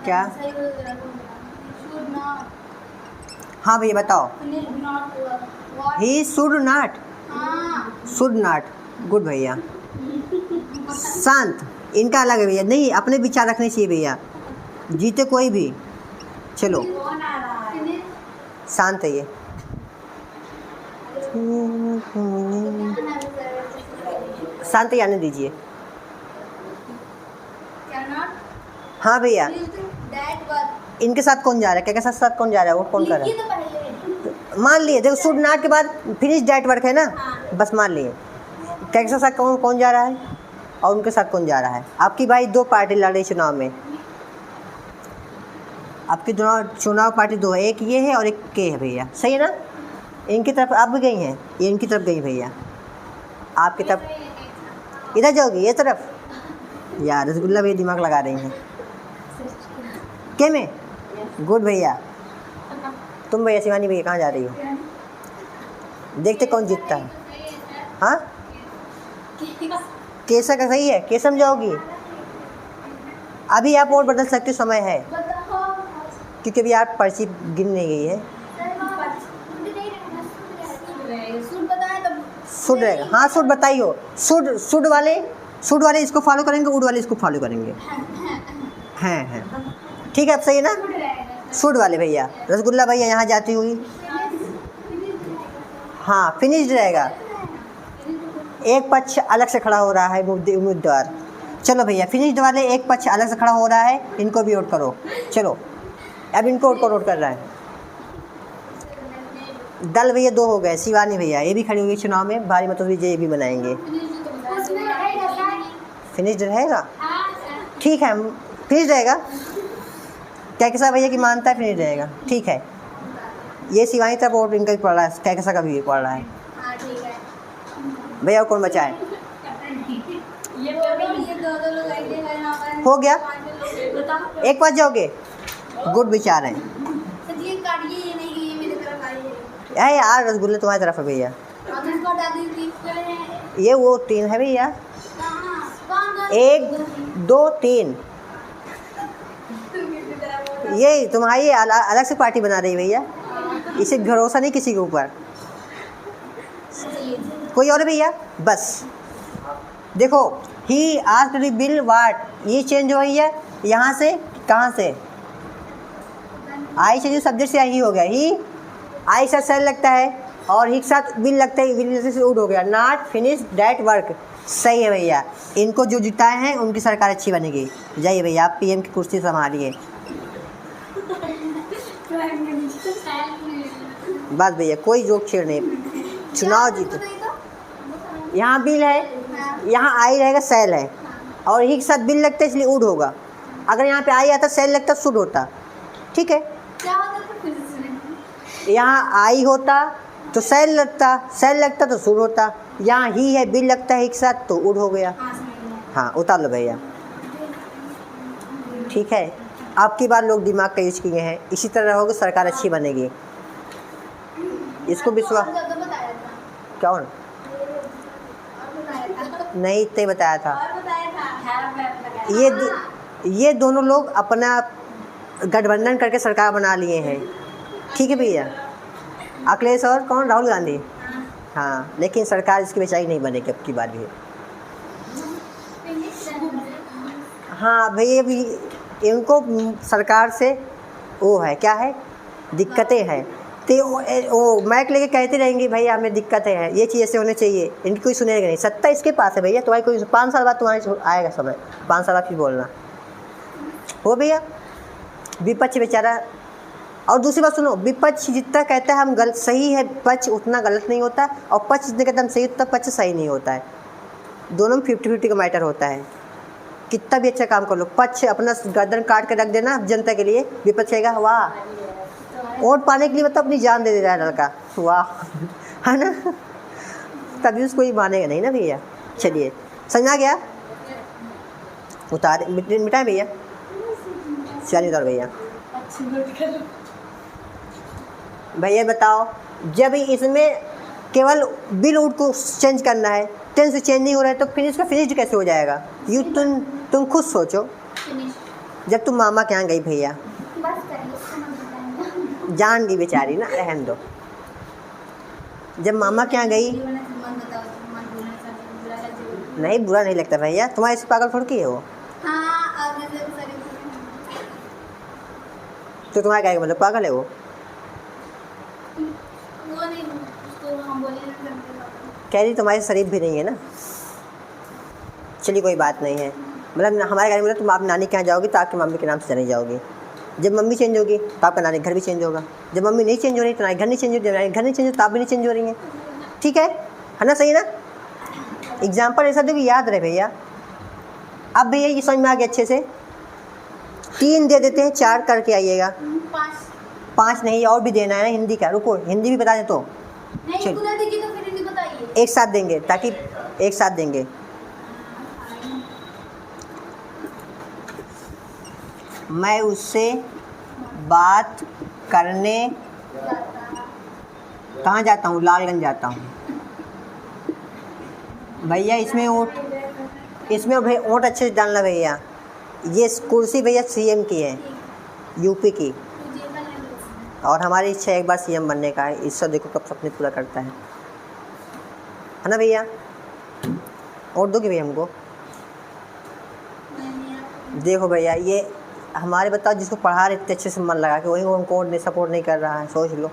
क्या? हाँ भैया बताओ। He should not. Should not, good भैया। शांत, इनका अलग है भैया, नहीं अपने विचार रखने चाहिए भैया, जीते कोई भी। चलो शांत है ये। शांत ही आने दीजिए। हाँ भैया, इनके साथ कौन जा रहा है? क्या के साथ कौन जा रहा है? वो कौन कर रहा है? मान लिए, देखो शुड नॉट के बाद फिनिश दैट वर्क है ना, बस मान लिए। क्या के साथ कौन कौन जा रहा है और उनके साथ कौन जा रहा है? आपकी भाई दो पार्टी लड़ रही चुनाव में। आपकी चुनाव पार्टी दो है, एक ये है और एक के है भैया, सही है ना? इनकी तरफ आप भी गई हैं, ये इनकी तरफ गई भैया। आपकी तरफ इधर जाओगी, ये तरफ। यार रसगुल्ला भैया दिमाग लगा रही हैं। के में गुड भैया। तुम भैया शिवानी भैया कहाँ जा रही हो? देखते कौन जीतता है। हाँ केसर का सही है, केसम जाओगी? अभी आप वोट बदल सकते, समय है, क्योंकि अभी आप पर्ची गिन नहीं गई है। शुड रहेगा, हाँ शुड बताइयो। शुड वाले इसको फॉलो करेंगे, उड वाले इसको फॉलो करेंगे। हैं ठीक है, अब सही है ना? शुड वाले भैया। रसगुल्ला भैया यहाँ जाती हुई, हाँ फिनिश्ड रहेगा। एक पक्ष अलग से खड़ा हो रहा है उम्मीदवार। चलो भैया फिनिश्ड वाले एक पक्ष अलग से खड़ा हो रहा है, इनको भी वोट करो। चलो अब इनको वोट कर रहा है। दल भैया दो हो गए। शिवानी भैया ये भी खड़ी हुई चुनाव में, भारी मतों से विजय भी बनाएंगे। फिनिश्ड रहेगा, ठीक है फिनिश्ड रहेगा। कैकेसा भैया की मानता है फिनिश्ड रहेगा, ठीक है। ये शिवानी तक वोट इनका भी पड़ रहा है, कैकेसा का भी पड़ रहा है भैया। कौन बचा है? हो गया, एक बार जाओगे, गुड विचार है। यार रसगुल्ले तुम्हारी तरफ है भैया। ये वो 3 है भैया, 1 2 3। ये तुम्हारी अलग से पार्टी बना रही भैया, इसे भरोसा नहीं किसी के ऊपर। कोई और भैया? बस देखो, ही आस्क्ड बिल वाट, ये चेंज हो गई है यहाँ से, कहाँ से? आई से जो सब्जेक्ट से ही हो गया। ही आई से सेल लगता है और ही के साथ बिल लगता है, बिल से उड हो गया। नॉट फिनिश दैट वर्क, सही है भैया। इनको जो जिताए हैं उनकी सरकार अच्छी बनेगी। जाइए भैया, आप पीएम की कुर्सी संभालिए। बस भैया कोई जोक छेड़ नहीं, चुनाव जीते। यहाँ बिल है, यहाँ आई रहेगा, सेल है, और ही के साथ बिल लगता है इसलिए उड होगा। अगर यहाँ पे आई आता सेल लगता शुड होता, ठीक है। यहाँ आई होता तो सेल लगता तो शुड होता। यहाँ ही है, बिल लगता है एक साथ तो उड हो गया। हाँ उतार लो भैया, ठीक है। आपकी बार लोग दिमाग का यूज किए हैं, इसी तरह रहोगे सरकार अच्छी बनेगी। इसको विश्वास कौन नहीं इतने बताया था। ये दोनों लोग अपना गठबंधन करके सरकार बना लिए हैं, ठीक है भैया। अखिलेश और कौन? राहुल गांधी। हाँ लेकिन सरकार इसकी बेचारी नहीं बनेगी अब की बार भी। हाँ भैया भी इनको सरकार से वो है, क्या है, दिक्कतें हैं। तो वो माइक लेके कहते रहेंगे भैया हमें दिक्कतें हैं, ये चीज़ ऐसे होने चाहिए, इनकी कोई सुनेगा नहीं। सत्ता इसके पास है भैया, तुम्हारी कोई 5 साल बाद तुम्हारे आएगा समय, 5 साल बाद फिर बोलना हो भैया। विपक्ष बेचारा, और दूसरी बात सुनो, विपक्ष जितना कहता है हम गलत सही है, पक्ष उतना गलत नहीं होता, और पक्ष जितना कहता है हम सही उतना पक्ष सही नहीं होता है। दोनों में 50-50 का मैटर होता है। कितना भी अच्छा काम कर लो, पक्ष अपना गर्दन काट के रख देना जनता के लिए, विपक्ष कहेगा वाह वोट पाने के लिए मतलब अपनी जान दे दे रहा है लड़का, वाह, है ना। तभी उसको ही मानेगा नहीं ना भैया। चलिए समझ में आ गया? उतार मिटाए भैया, चलिए उतार भैया। भैया बताओ, जब इसमें केवल बिल उड को चेंज करना है, टेंस से चेंज नहीं हो रहा है, तो फिर इसका फिनिश्ड कैसे हो जाएगा? यू तुम खुद सोचो। जब तुम मामा के यहाँ गई भैया, जान गई बेचारी ना, रहन दो। जब मामा के यहाँ गई, नहीं बुरा नहीं लगता भैया, तुम्हारे से पागल थोड़ी की है वो। तो तुम्हारा क्या मतलब पागल है वो? कह रही तुम्हारे शरीफ भी नहीं है ना। चलिए कोई बात नहीं है, मतलब हमारे घर में तुम आप नानी के यहाँ जाओगी तो आपकी मम्मी के नाम से चली जाओगी। जब मम्मी चेंज होगी तो आपका नानी घर भी चेंज होगा। जब मम्मी नहीं चेंज हो रही तो नानी घर नहीं चेंज हो रही, जब नानी घर नहीं चेंज हो तो आप भी नहीं चेंज हो रही हैं। ठीक है ना? सही ना? एग्जाम्पल ऐसा दो कि याद रहे भैया। अब भैया ये समझ में आ गया अच्छे से। 3 दे देते हैं, 4 करके आइएगा। 5 नहीं, और भी देना है हिंदी का। रुको हिंदी भी बता दें तो एक साथ देंगे, ताकि एक साथ देंगे। मैं उससे बात करने कहाँ जाता हूँ? लालगंज जाता हूँ भैया। इसमें ओट अच्छे से डालना भैया। ये कुर्सी भैया सीएम की है, यूपी की, और हमारी इच्छा एक बार सीएम बनने का है। ईश्वर देखो कब सपने पूरा करता है ना भैया? और दोगे भैया हमको? देखो भैया, ये हमारे बताओ जिसको पढ़ा रहे इतने अच्छे से मन लगा के, वही उनको सपोर्ट नहीं कर रहा है। सोच लो।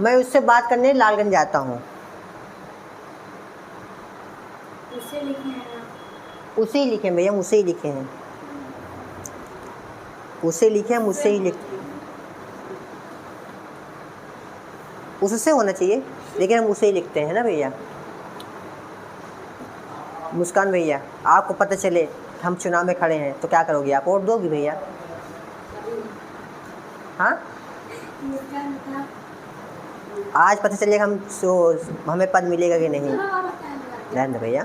मैं उससे बात करने लालगंज जाता हूँ। उसे ही लिखे भैया, हम उसे ही लिखे हैं, उसे लिखे हम उससे ही लिख, उससे होना चाहिए लेकिन हम उसे ही लिखते हैं ना भैया। मुस्कान भैया, आपको पता चले हम चुनाव में खड़े हैं तो क्या करोगी आप? वोट दोगी भैया? हाँ, आज पता चलेगा हमें पद मिलेगा कि नहीं। रहने दो भैया,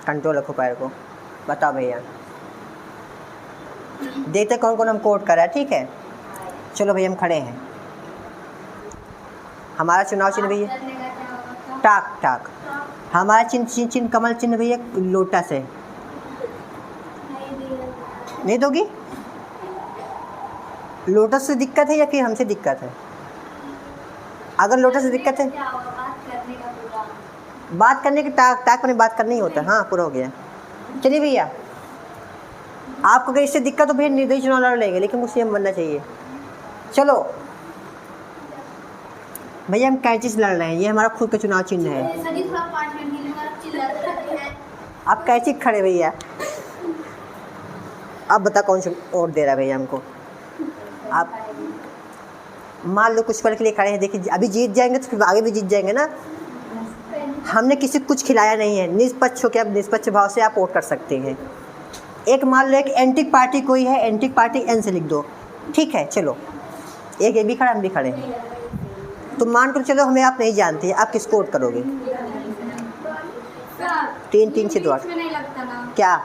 कंट्रोल रखो पैर को। बताओ भैया, देखते कौन कौन हम कोट कर रहा है। ठीक है, चलो भैया हम खड़े हैं। हमारा चुनाव चिन्ह भैया टाक टाक। हमारा चिन्ह कमल चिन्ह भैया लोटस है। नहीं दोगी? लोटस से दिक्कत है या फिर हमसे दिक्कत है? अगर लोटस से दिक्कत है, बात करने के टाक पर बात करनी ही होता है। हाँ, पूरा हो गया। चलिए भैया, आपको अगर इससे दिक्कत हो भैया निर्दलीय चुनाव लड़ लेंगे, लेकिन मुझे सीएम बनना चाहिए। चलो भैया, हम कैंची से लड़ रहे हैं, ये हमारा खुद का चुनाव चिन्ह है। आप कैंची खड़े भैया। अब बता कौन सा वोट दे रहा है भैया हमको? आप मान लो कुछ पल के लिए खड़े हैं, देखिए अभी जीत जाएंगे तो फिर आगे भी जीत जाएंगे ना। हमने किसी को कुछ खिलाया नहीं है। निष्पक्ष होकर आप निष्पक्ष भाव से आप वोट कर सकते हैं। एक मान लो एक एंटिक पार्टी कोई है, एंटिक पार्टी एन से लिख दो। ठीक है, चलो एक ये भी खड़ा, हम भी खड़े हैं। तो मान कर चलो हमें आप नहीं जानती है, आप किसको वोट करोगे? 3 से 2 क्या?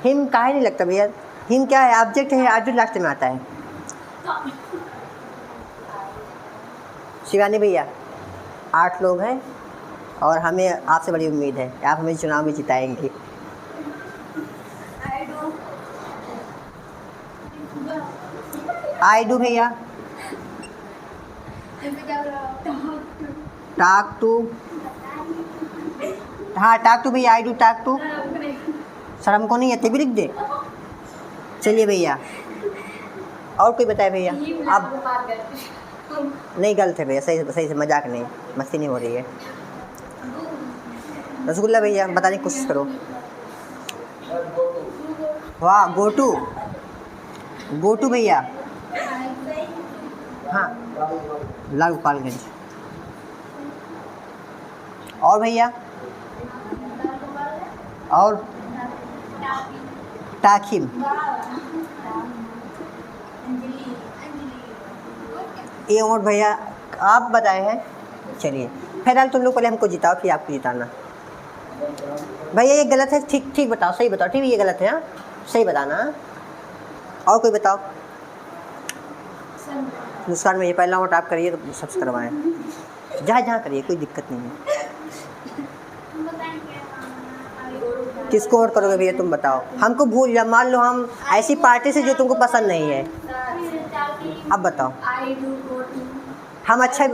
हिम काहे नहीं लगता भैया? हिम क्या है? ऑब्जेक्ट है, ऑब्जेक्ट लास्ट में आता है। शिवानी भैया, 8 लोग हैं और हमें आपसे बड़ी उम्मीद है, आप हमें चुनाव में जिताएंगे। आई डू भैया। टाक टू। हाँ टाक टू भैया, आई डू टाक टू। शर्म को नहीं आती भी लिख दे। चलिए भैया, और कोई बताए भैया? अब नहीं, गलत है भैया, सही से मजाक नहीं, मस्ती नहीं हो रही है। रसगुल्ला भैया, बताने की कोशिश करो। वाह, गोटू भैया। हाँ, लाल गोपालगंज। और भैया? और टाकिम। ये वोट भैया आप बताए हैं, चलिए फिलहाल तुम लोग पहले हमको जिताओ फिर आपको जिताना। भैया ये गलत है, ठीक ठीक बताओ, सही बताओ, ठीक है ये गलत है, हाँ सही बताना। और कोई बताओ। नुकसान में ये पहला वोट आप करिए तो सबसे करवाएं, जहाँ जहाँ करिए, कोई दिक्कत नहीं है। किसको वोट करोगे भैया तुम बताओ, हमको भूल जा, मान लो हम ऐसी पार्टी से जो तुमको पसंद नहीं है, अब बताओ। हम अच्छा,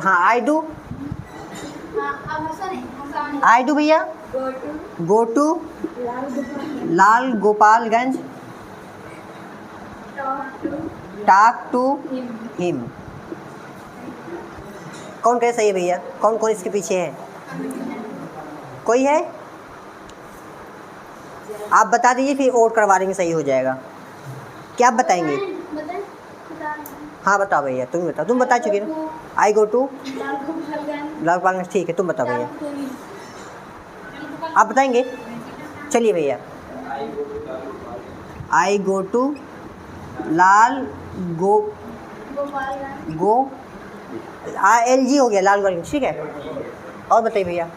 हाँ आई डू भैया, go to Lal Gopalganj, talk to him. कौन कहे सही है भैया, कौन कौन इसके पीछे है, कोई है? आप बता दीजिए फिर वोट करवा देंगे, सही हो जाएगा। क्या आप बताएंगे? हाँ बताओ भैया, तुम बताओ, तुम बता चुके ना। आई गो टू लाल गोपालगंज, ठीक है तुम बताओ भैया, आप बताएंगे? चलिए भैया, आई गो टू लाल गो LG हो गया, लाल गोपालगंज, ठीक है। और बताइए भैया।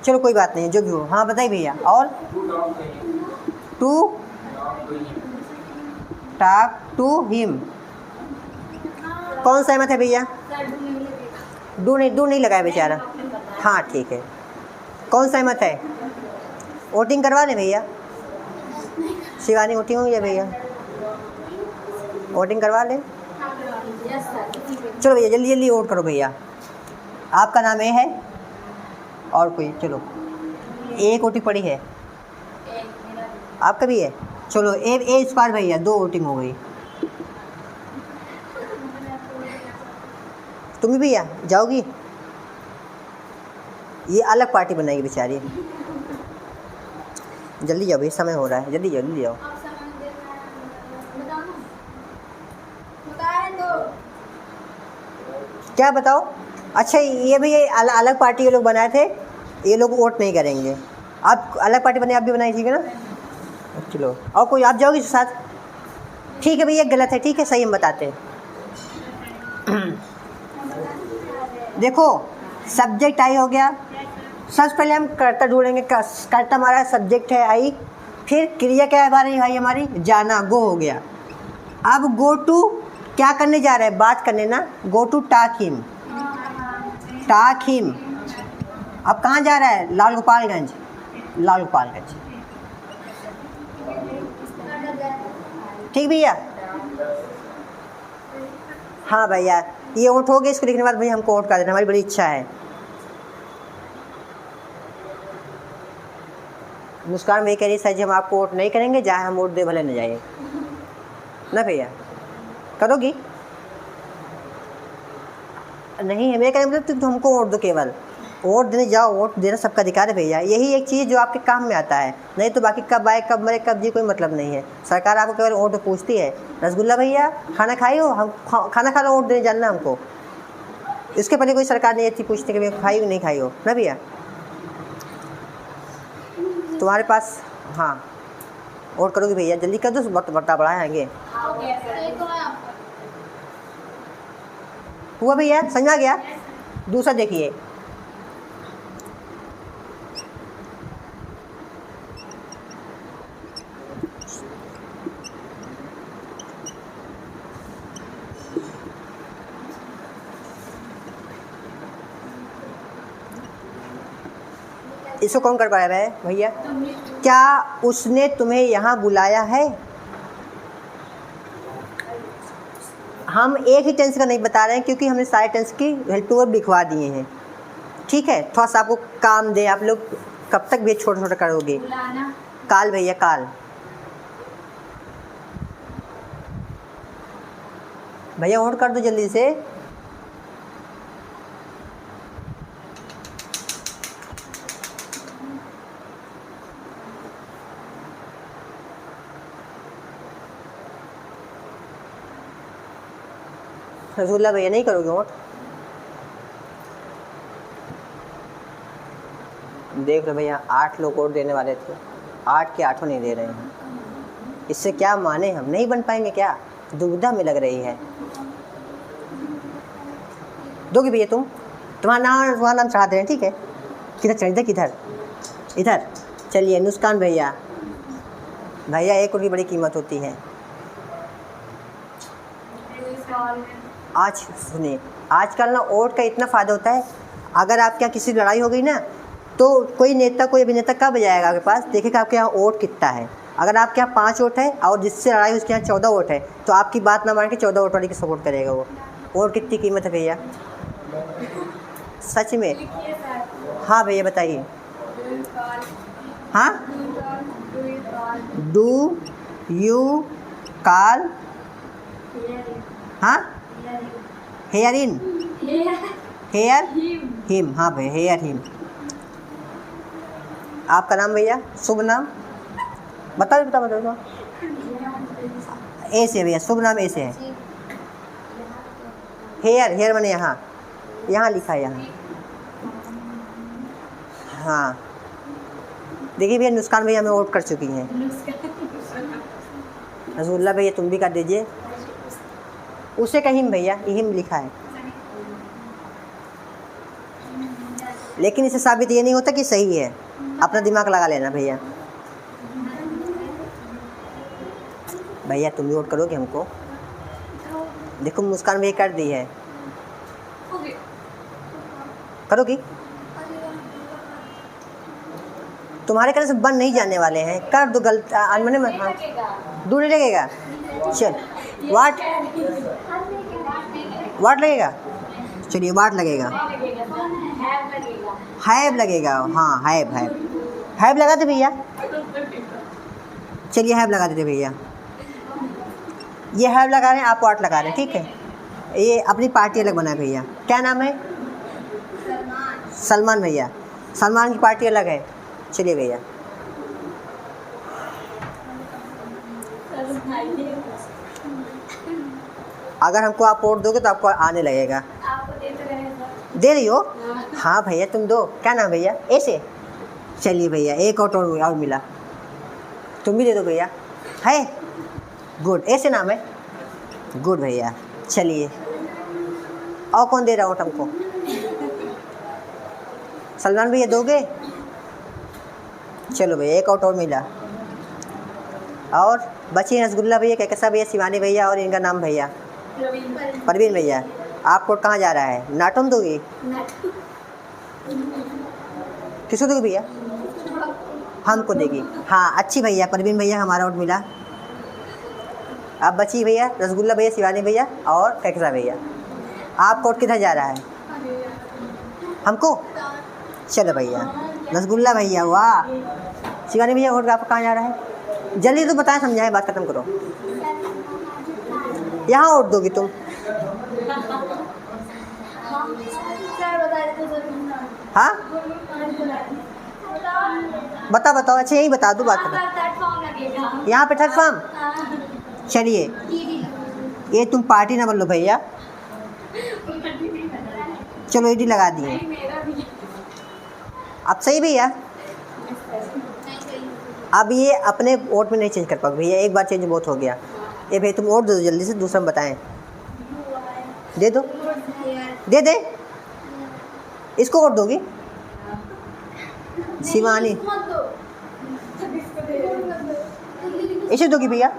चलो कोई बात नहीं, जो भी हो, हाँ बताइए भैया। और टू टॉक टू हिम, कौन सहमत है भैया? डू नहीं लगाया बेचारा, हाँ ठीक है। कौन सहमत है? वोटिंग करवा दें भैया, शिवानी वोटिंग हो गया भैया, वोटिंग करवा लें। चलो भैया जल्दी जल्दी वोट करो भैया। आपका नाम ए है और कोई? चलो एक वोटिंग पड़ी है, आपका भी है। चलो ए इस बार भैया 2 वोटिंग हो गई। तुम भी भैया जाओगी? ये अलग पार्टी बनाएगी बेचारी। जल्दी जाओ भैया, समय हो रहा है, जल्दी जाओ जल्दी जाओ। क्या बताओ? अच्छा ये भी ये अलग पार्टी के लोग बनाए थे, ये लोग वोट नहीं करेंगे। आप अलग पार्टी बने, आप भी बनाई, ठीक है ना। चलो और कोई, आप जाओगे साथ? ठीक है भैया, गलत है, ठीक है सही हम बताते हैं। देखो सब्जेक्ट आई हो गया, सबसे पहले हम कर्ता ढूंढेंगे। कर्ता हमारा सब्जेक्ट है आई, फिर क्रिया क्या है भाई हमारी, जाना, गो हो गया। अब गो टू क्या करने जा रहे हैं, बात करने ना। Go to talk him, talk him. अब कहाँ जा रहा है? लाल गोपालगंज, लाल गोपालगंज, ठीक भैया। हाँ भैया ये वोट हो गया, इसको लिखने के बाद भैया हमको वोट कर देना, हमारी बड़ी इच्छा है। मुस्कान भैया कह रही सर जी हम आपको वोट नहीं करेंगे, चाहे हम वोट दे भले न जाइए ना भैया। करोगी? नहीं है, मैं कह रही मतलब तुम हमको वोट दो, केवल वोट देने जाओ, वोट देना सबका अधिकार है भैया। यही एक चीज़ जो आपके काम में आता है, नहीं तो बाकी कब आए कब मरे कब जी कोई मतलब नहीं है। सरकार आपको केवल वोट पूछती है। रसगुल्ला भैया खाना खाई हो? हम खाना खा लो, वोट देने जानना हमको। इसके पहले कोई सरकार नहीं थी पूछती कि भैया खाई हो नहीं खाई हो ना भैया। तुम्हारे पास, हाँ वोट करोगे भैया, जल्दी कर दो, वक्त बढ़ता बढ़ाएंगे। हुआ भैया, समझ आ गया? दूसरा देखिए, इसको कौन कर पाया है भैया? क्या उसने तुम्हें यहाँ बुलाया है? हम एक ही टेंस का नहीं बता रहे हैं, क्योंकि हमने सारे टेंस की हेल्प टू वर्ब लिखवा दिए हैं, ठीक है। थोड़ा सा आपको काम दे, आप लोग कब तक भी छोटा छोटा करोगे? काल भैया, काल भैया वोट कर दो जल्दी से। रसगुल्ला भैया नहीं करोगे वोट? देख लो भैया, 8 लोग वोट देने वाले थे, 8 के 8 नहीं दे रहे हैं। इससे क्या माने, हम नहीं बन पाएंगे क्या? दुविधा में लग रही है। दोगे भैया तुम? तुम्हारा नाम चढ़ा दे रहे हैं, ठीक है। किधर चढ़, इधर किधर, इधर चलिए। नुस्कान भैया, भैया 1 करोड़ की बड़ी कीमत होती है। आज सुनिए, आजकल ना वोट का इतना फ़ायदा होता है, अगर आपके यहाँ किसी लड़ाई हो गई ना, तो कोई नेता कोई अभिनेता कब जाएगा आपके पास, देखेगा आपके यहाँ वोट कितना है। अगर आपके यहाँ 5 वोट है और जिससे लड़ाई उसके यहाँ 14 वोट है, तो आपकी बात ना मान के 14 वोट वाली की सपोर्ट करेगा वो। वोट कितनी कीमत है भैया, सच में? हाँ भैया बताइए। हाँ, डू यू कॉल, हाँ, हेयर इन, हेयर हिम, हाँ भैया हेयर हिम। आपका नाम भैया, शुभ नाम बताओ बताओ बताओ। ए से भैया, शुभ नाम ए से है। हेयर, हेयर मैंने यहाँ यहाँ लिखा है, यहाँ। हाँ देखिए भैया, नुस्कान भैया हमें वोट कर चुकी हैं। रसूलुल्लाह भैया तुम भी कर दीजिए। उसे का हिम भैया, हिम लिखा है, लेकिन इसे साबित ये नहीं होता कि सही है। अपना दिमाग लगा लेना भैया। भैया तुम भी वोट करोगे हमको? देखो मुस्कान भैया कर दी है, करोगी? तुम्हारे करने से बन नहीं जाने वाले हैं, कर दो। गलत अनमने में दूर नहीं लगेगा। चल वाट लगेगा, चलिए वाट लगेगा, हैब लगेगा। हाँ हैब लगा दे भैया, चलिए हैब लगा देते भैया। ये हैब लगा रहे हैं, आप वाट लगा रहे हैं, ठीक है। ये अपनी पार्टी अलग बनाए भैया। क्या नाम है? सलमान भैया, सलमान की पार्टी अलग है। चलिए भैया, अगर हमको आप वोट दोगे तो आपको आने लगेगा। दे रही हो? हाँ भैया तुम दो। क्या नाम भैया? ऐसे। चलिए भैया, एक और मिला, तुम भी दे दो भैया। है गुड, ऐसे नाम है, गुड भैया। चलिए, और कौन दे रहा वोट हमको? सलमान भैया दोगे? चलो भैया, एक और मिला। और बची रसगुल्ला भैया, कैसा भैया, शिवानी भैया, और इनका नाम भैया परवीन भैया। आप वोट कहाँ जा रहा है? नाटो में दोगी? किसको दोगी भैया? हमको देगी। हाँ अच्छी भैया, परवीन भैया हमारा वोट मिला। अब बची भैया रसगुल्ला भैया, शिवानी भैया और कैसा भैया। आप वोट किधर जा रहा है? हमको? चलो भैया, रसगुल्ला भैया, वाह। शिवानी भैया वोट आपका कहाँ जा रहा है? जल्दी तो बताएं, समझाएं, बात खत्म करो। यहाँ वोट दोगी तुम? हाँ बताओ। अच्छा यही बता दो, बात करो। यहाँ पे प्लेटफॉर्म? चलिए, ये तुम पार्टी ना बोलो भैया। चलो ईडी लगा दिए। अब सही भैया? अब ये अपने वोट में नहीं चेंज कर पाओगे भैया, एक बार चेंज बहुत हो गया। ये भैया तुम वोट दे दो जल्दी से, दूसरा में बताएं। दे दो, दे इसको वोट दोगी? शिवानी, इसे दोगी भैया?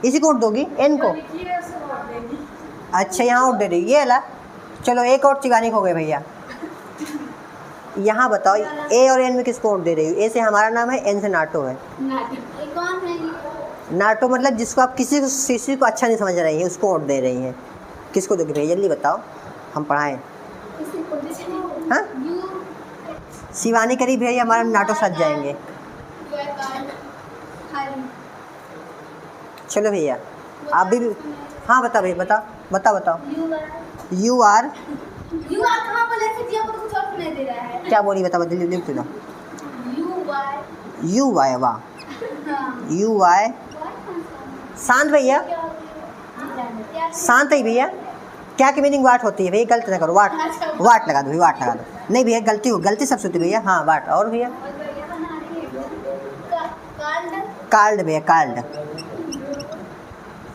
इसी को वोट दोगी? एन को? अच्छा यहाँ वोट दे रही, ये अला। चलो एक और चिगानी हो गए भैया। यहाँ बताओ, ए और एन में किसको वोट दे रही हो? ए से हमारा नाम है, एन से नाटो है। नाटो मतलब जिसको आप किसी को अच्छा नहीं समझ रही है, उसको वोट दे रही हैं। किसको दोगे भैया, जल्दी बताओ, हम पढ़ाएं। हाँ शिवानी करीब भैया, हमारा नाटो सज जाएंगे। चलो भैया आप भी। हाँ बताओ भैया, बताओ। यू आर कहाँ बोले थे जी? आपको तो कुछ और सुनाई दे रहा है। क्या बोली बताओ, जल्दी लिख दो। यू वाई, वाह। यू वाई शांत भैया, शांत है भैया। क्या की मीनिंग वाट होती है भैया? गलत ना करो, वाट लगा दो, वाट लगा दो। नहीं भैया, गलती सबसे होती है भैया। हाँ वाट। और भैया कार्ड भैया, कार्ड।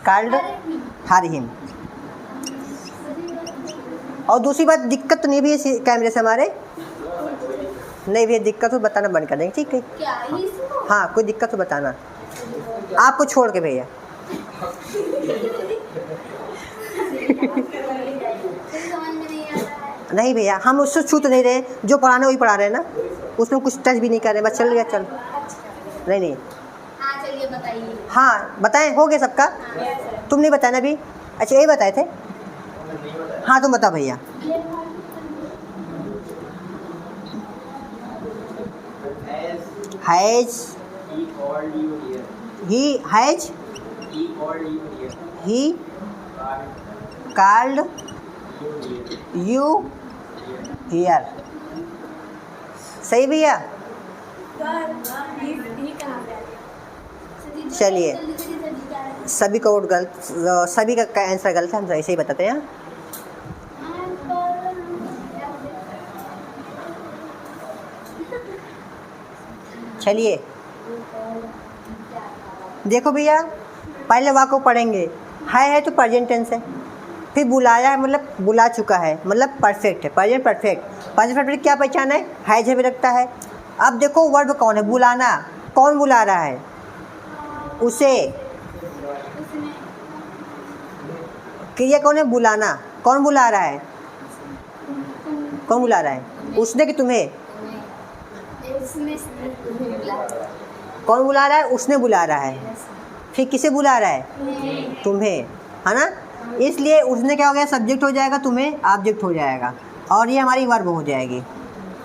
Card her him. और दूसरी बात, दिक्कत तो नहीं भी है कैमरे से हमारे, नहीं भैया दिक्कत हो बताना बंद कर देंगे, ठीक है? क्या इसको? हाँ कोई दिक्कत हो बताना, आपको छोड़ के भैया। समझ में नहीं आ रहा है। नहीं भैया हम उससे छू तो नहीं रहे, जो पढ़ाना वही पढ़ा रहे हैं ना, उसमें कुछ टच भी नहीं कर रहे, बस चल गया चल। नहीं नहीं हाँ चलिए बताइए। हाँ बताएं, हो गया सबका? हाँ, तुम नहीं बताया ना अभी? अच्छा यही बताए थे? हाँ तुम बताओ भैया। Has he has he called you here. सही भैया? चलिए सभी का वोट गलत, सभी का आंसर गलत है, हम ऐसे ही बताते हैं। चलिए देखो भैया, पहले वाक्य को पढ़ेंगे। है तो प्रेजेंट टेंस है, फिर बुलाया है मतलब बुला चुका है, मतलब परफेक्ट है, प्रेजेंट परफेक्ट। प्रेजेंट परफेक्ट क्या पहचान है? हैज भी रखता है। अब देखो वर्ब कौन है? बुलाना। कौन बुला रहा है? उसे। क्रिया कौन है? बुलाना। कौन बुला रहा है? कौन बुला रहा है? उसने कि तुम्हें? कौन बुला रहा है? उसने बुला रहा है। फिर किसे बुला रहा है? तुम्हें, है ना? इसलिए उसने क्या हो गया? सब्जेक्ट हो जाएगा, तुम्हें ऑब्जेक्ट हो जाएगा, और ये हमारी वर्ब हो जाएगी।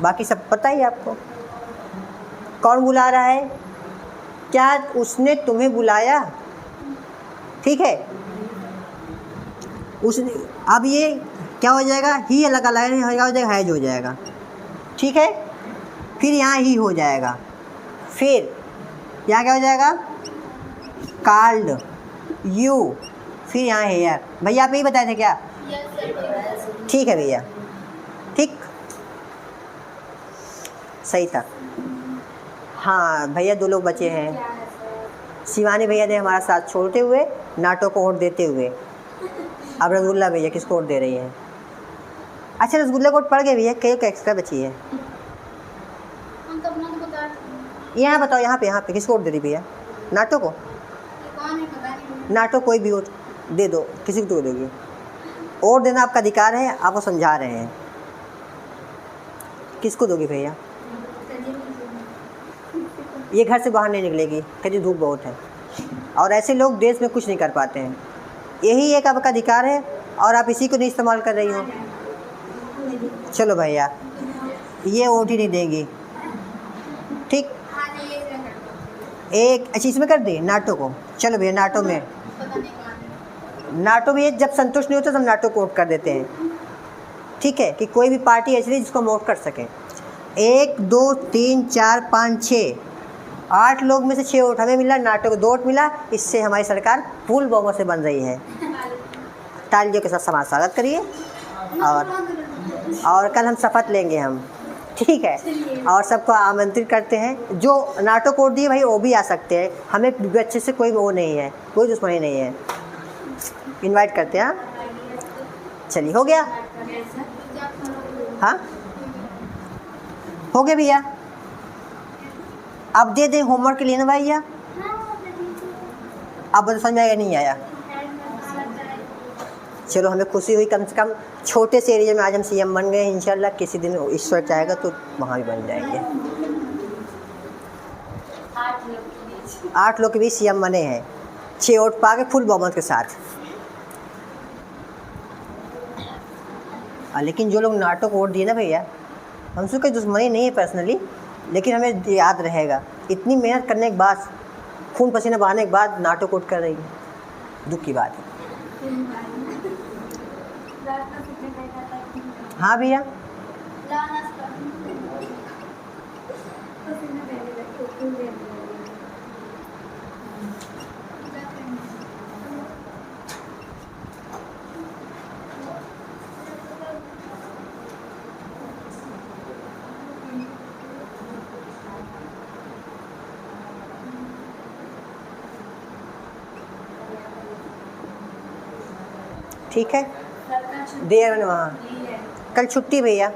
बाकी सब पता ही आपको। कौन बुला रहा है? क्या उसने तुम्हें बुलाया? ठीक है, उसने। अब ये क्या हो जाएगा? ही अलग अलग हो जाएगा, हैज हो जाएगा, ठीक है? फिर यहाँ ही हो जाएगा, फिर यहाँ क्या हो जाएगा? कॉल्ड यू, फिर यहाँ हेयर। भैया आप यही बताए थे क्या? ठीक है भैया, ठीक, सही था। हाँ भैया दो लोग बचे हैं, शिवानी भैया ने हमारा साथ छोड़ते हुए, नाटो को वोट देते हुए। अब रसगुल्ला भैया किसको वोट दे रही हैं? अच्छा रसगुल्ला को वोट पड़ गए भैया, कई एक्स्ट्रा बची है। हम तो अपना तो बता रहे हैं। यहाँ बताओ, यहाँ पे किसको वोट दे रही भैया? नाटो को? कौन है पता नहीं। नाटो कोई भी वोट दे दो, किसी को तो दोगी। वोट देना आपका अधिकार है, आप वो समझा रहे हैं। किसको दोगी भैया? ये घर से बाहर नहीं निकलेगी, कहती धूप बहुत है, और ऐसे लोग देश में कुछ नहीं कर पाते हैं। यही एक आपका अधिकार है, और आप इसी को नहीं इस्तेमाल कर रही हो। चलो भैया, ये वोट ही नहीं देगी, ठीक? एक अच्छी इसमें कर दी, नाटो को। चलो भैया नाटो में, नाटो में जब संतुष्ट नहीं होता तो हम नाटो को वोट कर देते हैं, ठीक है? कि कोई भी पार्टी ऐसी नहीं जिसको हम वोट कर सकें। 1 2 3 4 5 6 8 लोग में से 6 वोट हमें मिला, नाटो को 2 वोट मिला। इससे हमारी सरकार फुल बहुमत से बन रही है। तालियों के साथ समाज स्वागत करिए। और कल हम शपथ लेंगे हम, ठीक है? और सबको आमंत्रित करते हैं। जो नाटो को वोट दिए भाई वो भी आ सकते हैं, हमें अच्छे से कोई वो नहीं है, कोई दुश्मनी नहीं है। इनवाइट करते हैं। चलिए हो गया? हाँ हो गया भैया। अब दे दें होमवर्क के लिए ना भैया? अब समझ में आया नहीं आया? चलो हमें खुशी हुई, कम से कम छोटे से एरिया में आज हम सीएम बन गए। इंशाल्लाह किसी दिन ईश्वर चाहेगा तो वहाँ भी बन जाएंगे। 8 लोग के बीच सीएम बने हैं, 6 वोट पा के फुल बहुमत के साथ। लेकिन जो लोग नाटो को वोट दिए ना भैया, हमसे कोई दुश्मनी नहीं है पर्सनली, लेकिन हमें याद रहेगा इतनी मेहनत करने के बाद, खून पसीना बहाने के बाद नाटो को वोट कर रही है। दुख की बात है। हाँ भैया ठीक है, देर वहाँ कल छुट्टी भैया।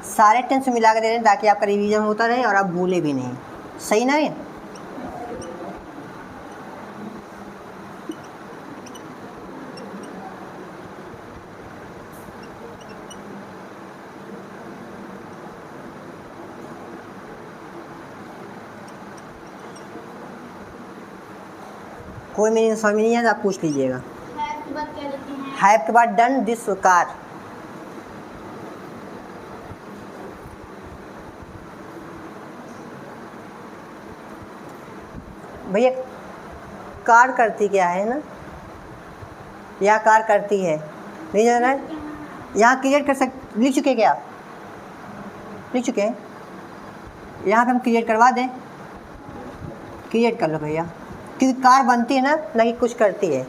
सारे टेंस मिला के दे रहे हैं ताकि आपका रिवीजन होता रहे और आप भूले भी नहीं। सही ना ये? कोई मीनिंग समझ नहीं है तो आप पूछ लीजिएगा। हैव के बाद डन दिस कार। भैया कार करती क्या है ना, या कार करती है, नहीं जाना है। यहाँ क्रिएट कर लिख चुके क्या आप? लिख चुके हैं, यहाँ पे हम क्रिएट करवा दें। क्रिएट कर लो भैया, क्योंकि कार बनती है ना कि कुछ करती है।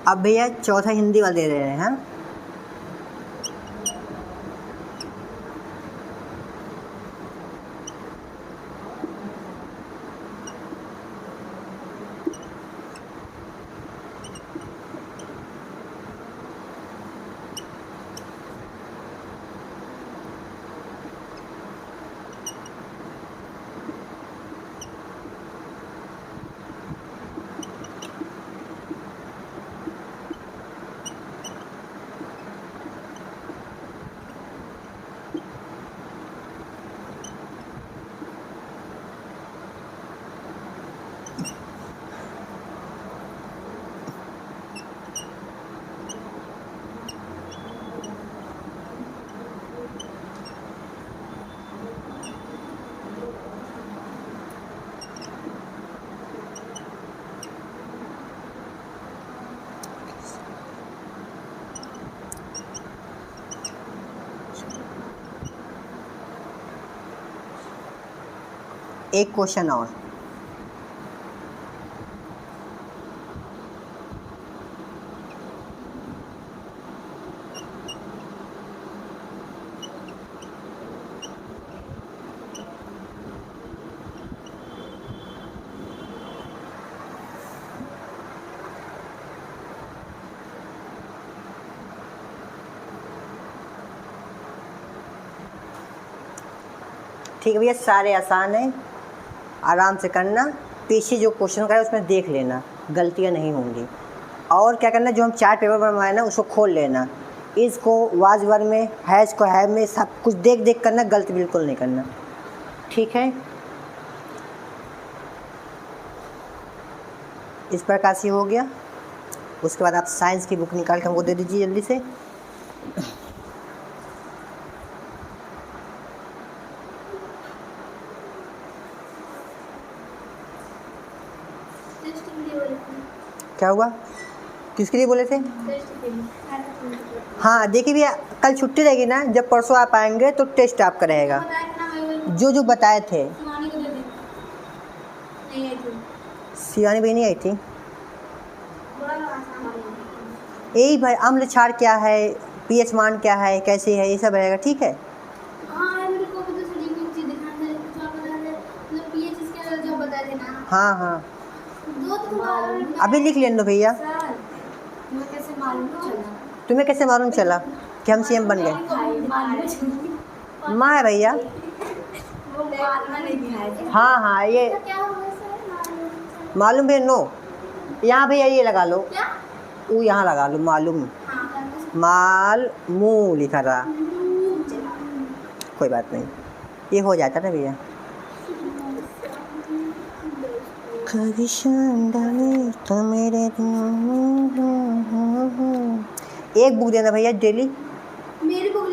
अब भैया चौथा हिंदी वाला दे रहे हैं। हाँ, एक क्वेश्चन और। ठीक है भैया, सारे आसान हैं, आराम से करना। पीछे जो क्वेश्चन का है उसमें देख लेना, गलतियां नहीं होंगी। और क्या करना, जो हम 4 पेपर बनवाए ना उसको खोल लेना। इसको वाज वर में, हैज़ को हैव में, सब कुछ देख देख करना, गलती बिल्कुल नहीं करना। ठीक है, इस प्रकार से हो गया। उसके बाद आप साइंस की बुक निकाल के हमको दे दीजिए जल्दी से। क्या हुआ, किसके लिए बोले थे? हाँ देखिए भैया, कल छुट्टी रहेगी ना, जब परसों आप आएंगे तो टेस्ट आपका रहेगा। जो जो बताए थे। शिवानी भाई नहीं आई थी। यही भाई, अम्ल क्षार क्या है, पीएच मान क्या है, कैसे है, ये सब रहेगा। ठीक है, हाँ हाँ अभी लिख लेना भैया। तुम्हें कैसे मालूम चला कि हम सीएम बन गए? माँ है भैया। हाँ हाँ, ये मालूम भैया। नो, यहाँ भैया ये लगा लो, वो यहाँ लगा लो, मालूम। माल मुँह लिखा था, कोई बात नहीं, ये हो जाता ना भैया। खालिशान डाले तो मेरे एक बुक देना भैया डेली। मेरी बुक